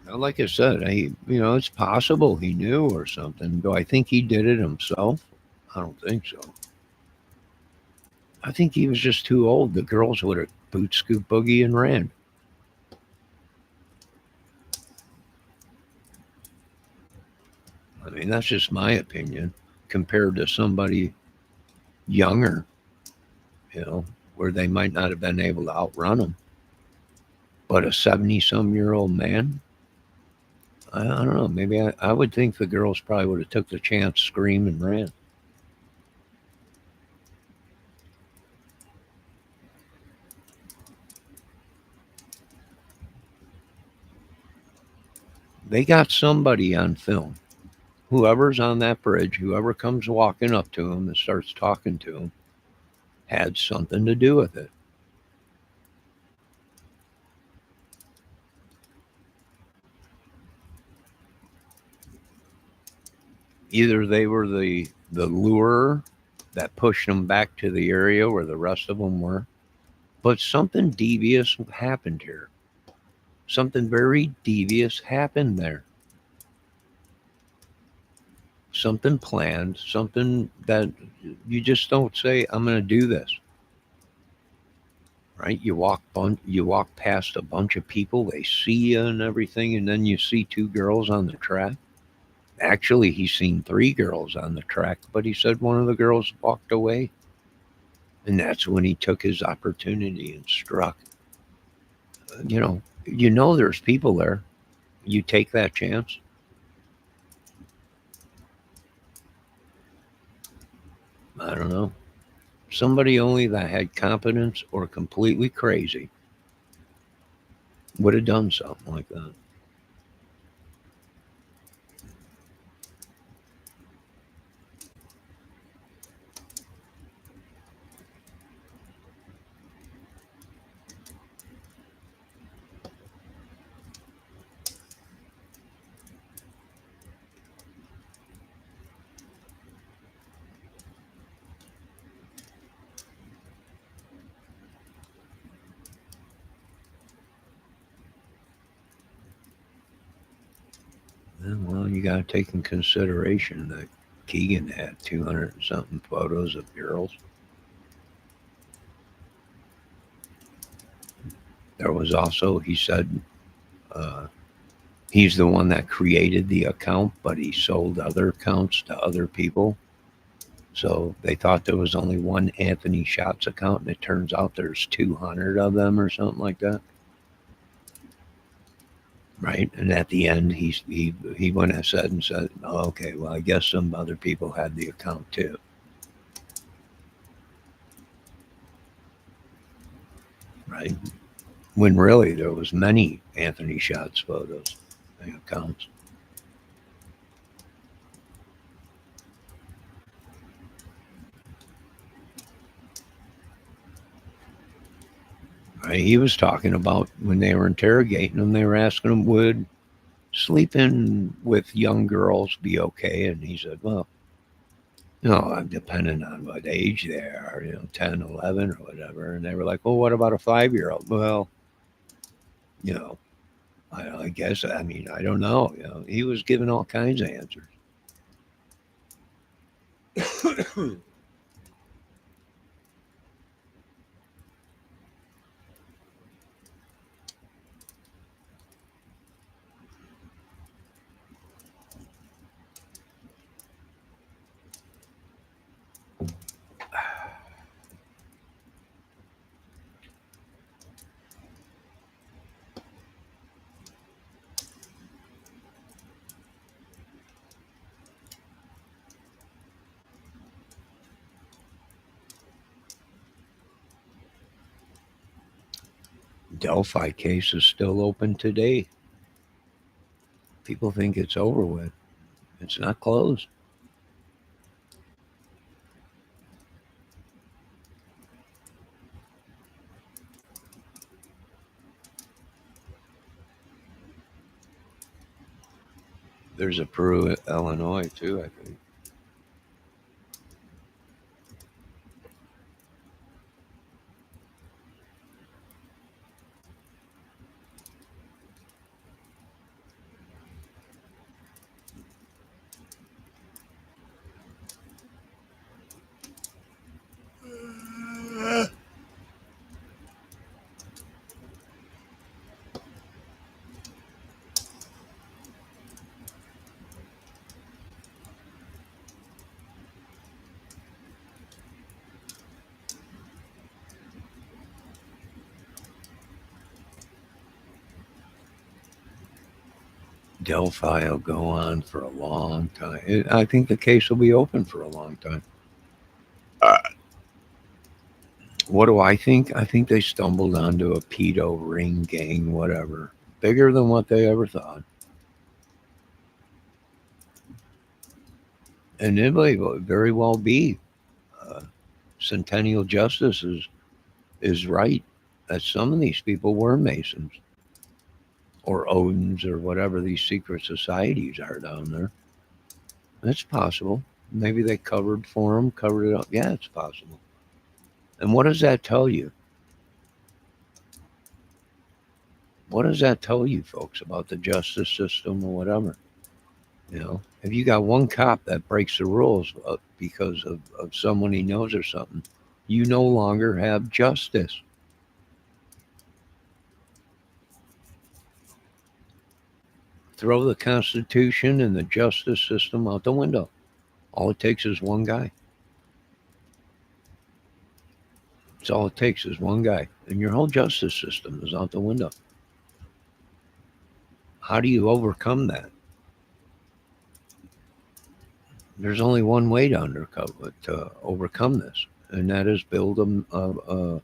[SPEAKER 1] Now, like I said, it's possible he knew or something. Do I think he did it himself? I don't think so. I think he was just too old. The girls would have boot scoot boogie and ran. I mean, that's just my opinion compared to somebody younger, you know, where they might not have been able to outrun him. But a 70-some-year-old man, I don't know. Maybe I would think the girls probably would have took the chance, screamed, and ran. They got somebody on film. Whoever's on that bridge, whoever comes walking up to him and starts talking to him, had something to do with it. Either they were the lure that pushed them back to the area where the rest of them were, but something devious happened here. Something very devious happened there. Something planned, something that you just don't say, I'm going to do this. Right? You walk past a bunch of people, they see you and everything, and then you see two girls on the track. Actually, he's seen three girls on the track, but he said one of the girls walked away. And that's when he took his opportunity and struck. You know there's people there. You take that chance. I don't know. Somebody only that had competence or completely crazy would have done something like that. Yeah, well, you got to take in consideration that Keegan had 200 and something photos of girls. There was also, he said, uh, he's the one that created the account, but he sold other accounts to other people. So they thought there was only one Anthony Shots account, and it turns out there's 200 of them or something like that. Right. And at the end, he went and said, oh, okay, well, I guess some other people had the account too. Right. When really there was many Anthony Shots photos and accounts. Right. He was talking about when they were interrogating him, they were asking him, would sleeping with young girls be okay? And he said, well, I'm depending on what age they are, 10, 11 or whatever. And they were like, well, what about a 5-year-old? Well, you know, I guess, I mean, I don't know. He was giving all kinds of answers. Delphi case is still open today. People think it's over with. It's not closed. There's a Peru, Illinois, too, I think. Delphi will go on for a long time. I think the case will be open for a long time. What do I think? I think they stumbled onto a pedo ring gang, whatever, bigger than what they ever thought. And it may very well be. Uh, Centennial Justice is right that some of these people were Masons or Odins or whatever these secret societies are down there. It's possible. Maybe they covered for them, covered it up. Yeah, it's possible. And what does that tell you? What does that tell you, folks, about the justice system or whatever? If you got one cop that breaks the rules because of someone he knows or something, you no longer have justice. Throw the Constitution and the justice system out the window. All it takes is one guy. It's all it takes is one guy. And your whole justice system is out the window. How do you overcome that? There's only one way to overcome this, and that is build a,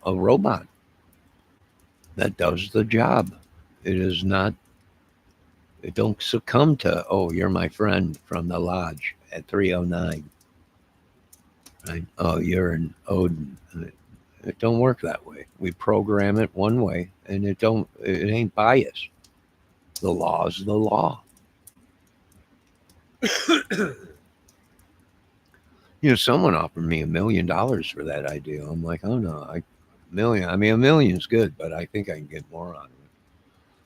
[SPEAKER 1] a robot that does the job. It is not. It don't succumb to, oh, you're my friend from the lodge at 309. Right? Oh, you're an Odin. It don't work that way. We program it one way, and it ain't biased. The law is the law. Someone offered me $1 million for that idea. I'm like, oh no, million. I mean, a million's good, but I think I can get more out of it.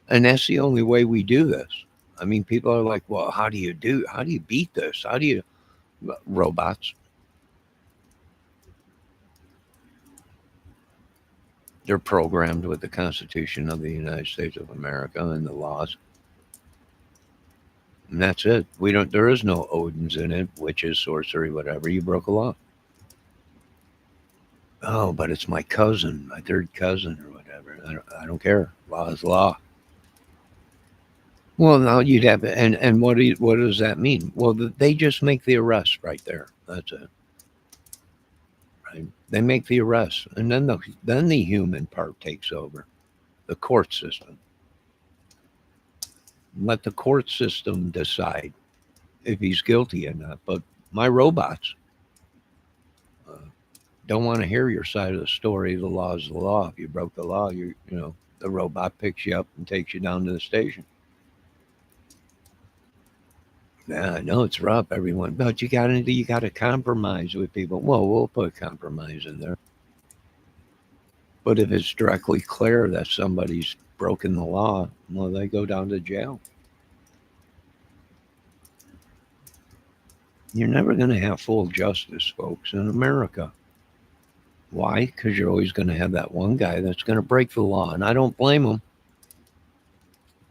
[SPEAKER 1] And that's the only way we do this. I mean, people are like, well, how do you beat this? How do you, robots? They're programmed with the Constitution of the United States of America and the laws. And that's it. There is no Odins in it, witches, sorcery, whatever. You broke a law. Oh, but it's my cousin, my third cousin or whatever. I don't care. Law is law. Well, now you'd have, and what does that mean? Well, they just make the arrest right there. That's it. Right? They make the arrest, and then the human part takes over, the court system. Let the court system decide if he's guilty or not. But my robots uh, don't want to hear your side of the story. The law is the law. If you broke the law, the robot picks you up and takes you down to the station. Yeah, I know it's rough, everyone, but you got to compromise with people. Well, we'll put compromise in there. But if it's directly clear that somebody's broken the law, well, they go down to jail. You're never going to have full justice, folks, in America. Why? Because you're always going to have that one guy that's going to break the law. And I don't blame him,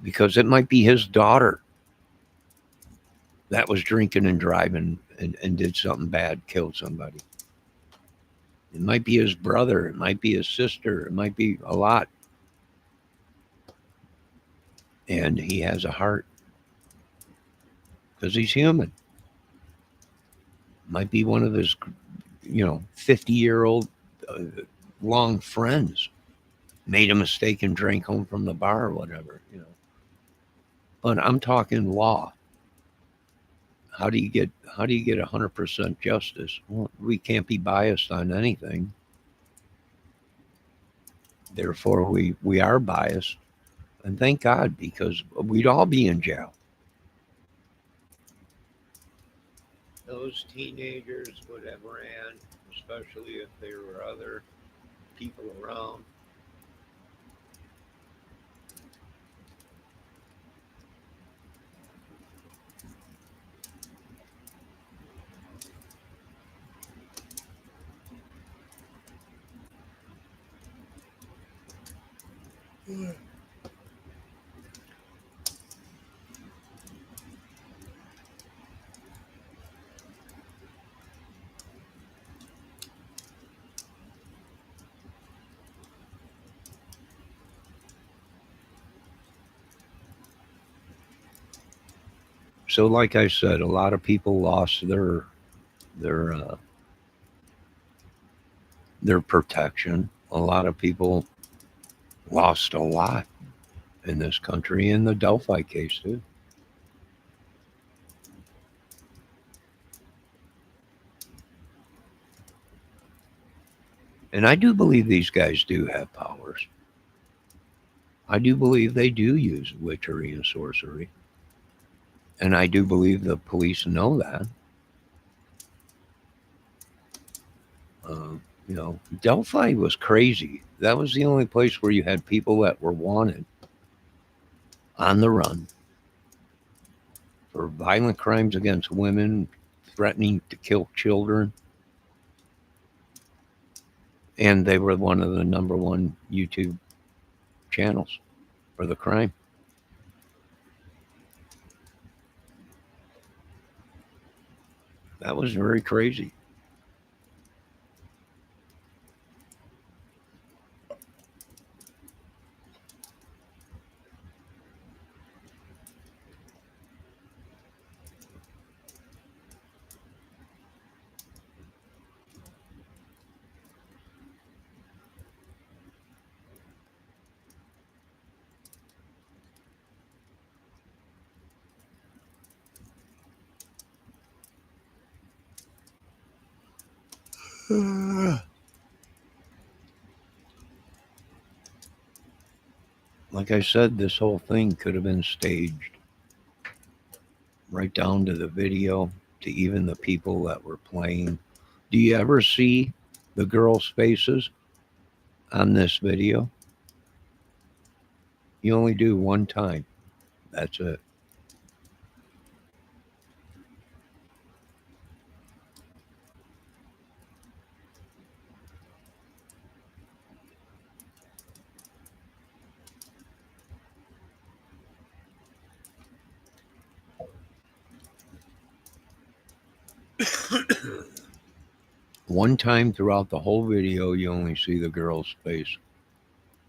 [SPEAKER 1] because it might be his daughter that was drinking and driving and did something bad, killed somebody. It might be his brother. It might be his sister. It might be a lot. And he has a heart because he's human. Might be one of his, 50-year-old long friends made a mistake and drank home from the bar or whatever. But I'm talking law. How do you get 100% justice? Well, we can't be biased on anything. Therefore, we are biased, and thank God, because we'd all be in jail. Those teenagers would have ran, especially if there were other people around. So, like I said, a lot of people lost their uh, their protection. A lot of people lost a lot in this country, in the Delphi case too. And I do believe these guys do have powers. I do believe they do use witchery and sorcery, and I do believe the police know that. Uh, Delphi was crazy. That was the only place where you had people that were wanted on the run for violent crimes against women, threatening to kill children, and they were one of the number one YouTube channels for the crime. That was very crazy. Like I said, this whole thing could have been staged, right down to the video, to even the people that were playing. Do you ever see the girls' faces on this video? You only do one time. That's it. One time throughout the whole video, you only see the girl's face.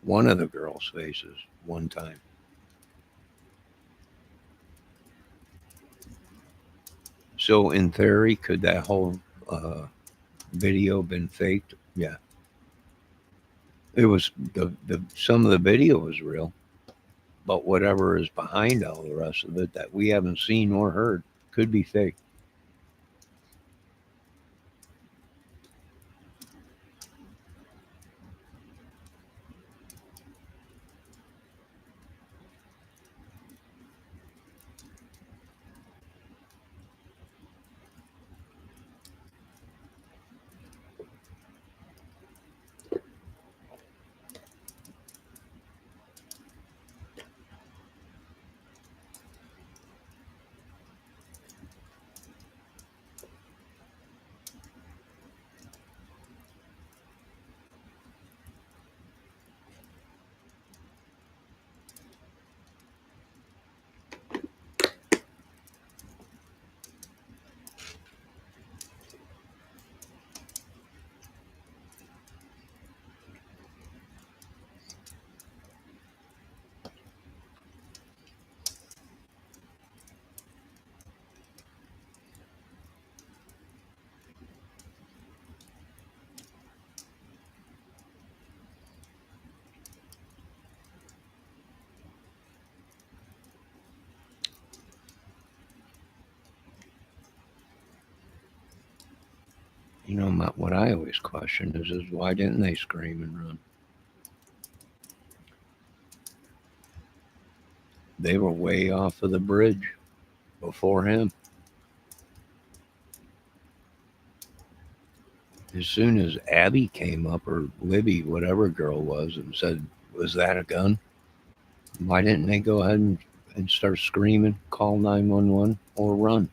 [SPEAKER 1] One of the girl's faces. One time. So, in theory, could that whole video been faked? Yeah. It was the some of the video was real, but whatever is behind all the rest of it that we haven't seen or heard could be fake. You know, what I always question is why didn't they scream and run? They were way off of the bridge before him. As soon as Abby came up, or Libby, whatever girl was, and said, "Was that a gun?" Why didn't they go ahead and start screaming, call 911, or run?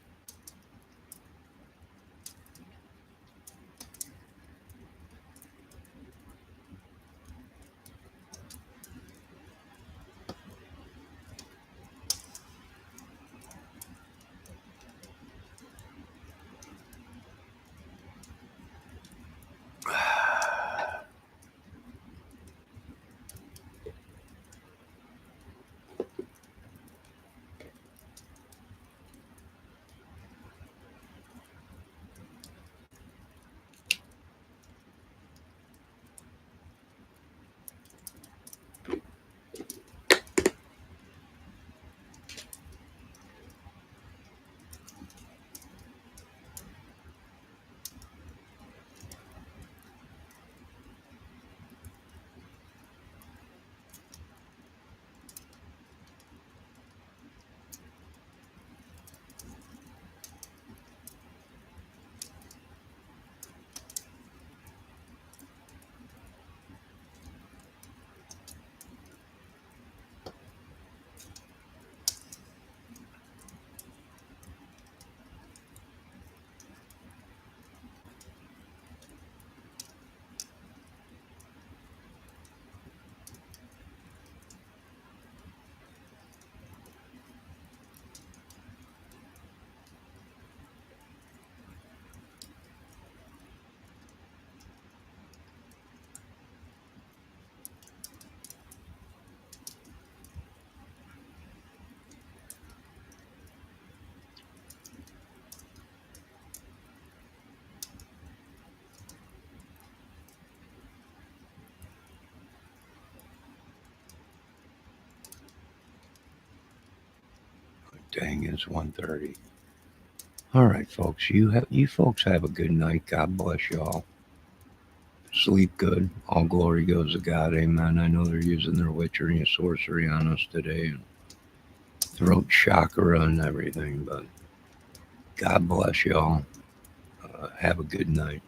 [SPEAKER 1] Dang, it's 1:30. All right, folks. You folks have a good night. God bless y'all. Sleep good. All glory goes to God. Amen. I know they're using their witchery and sorcery on us today, and throat chakra and everything, but God bless y'all. Have a good night.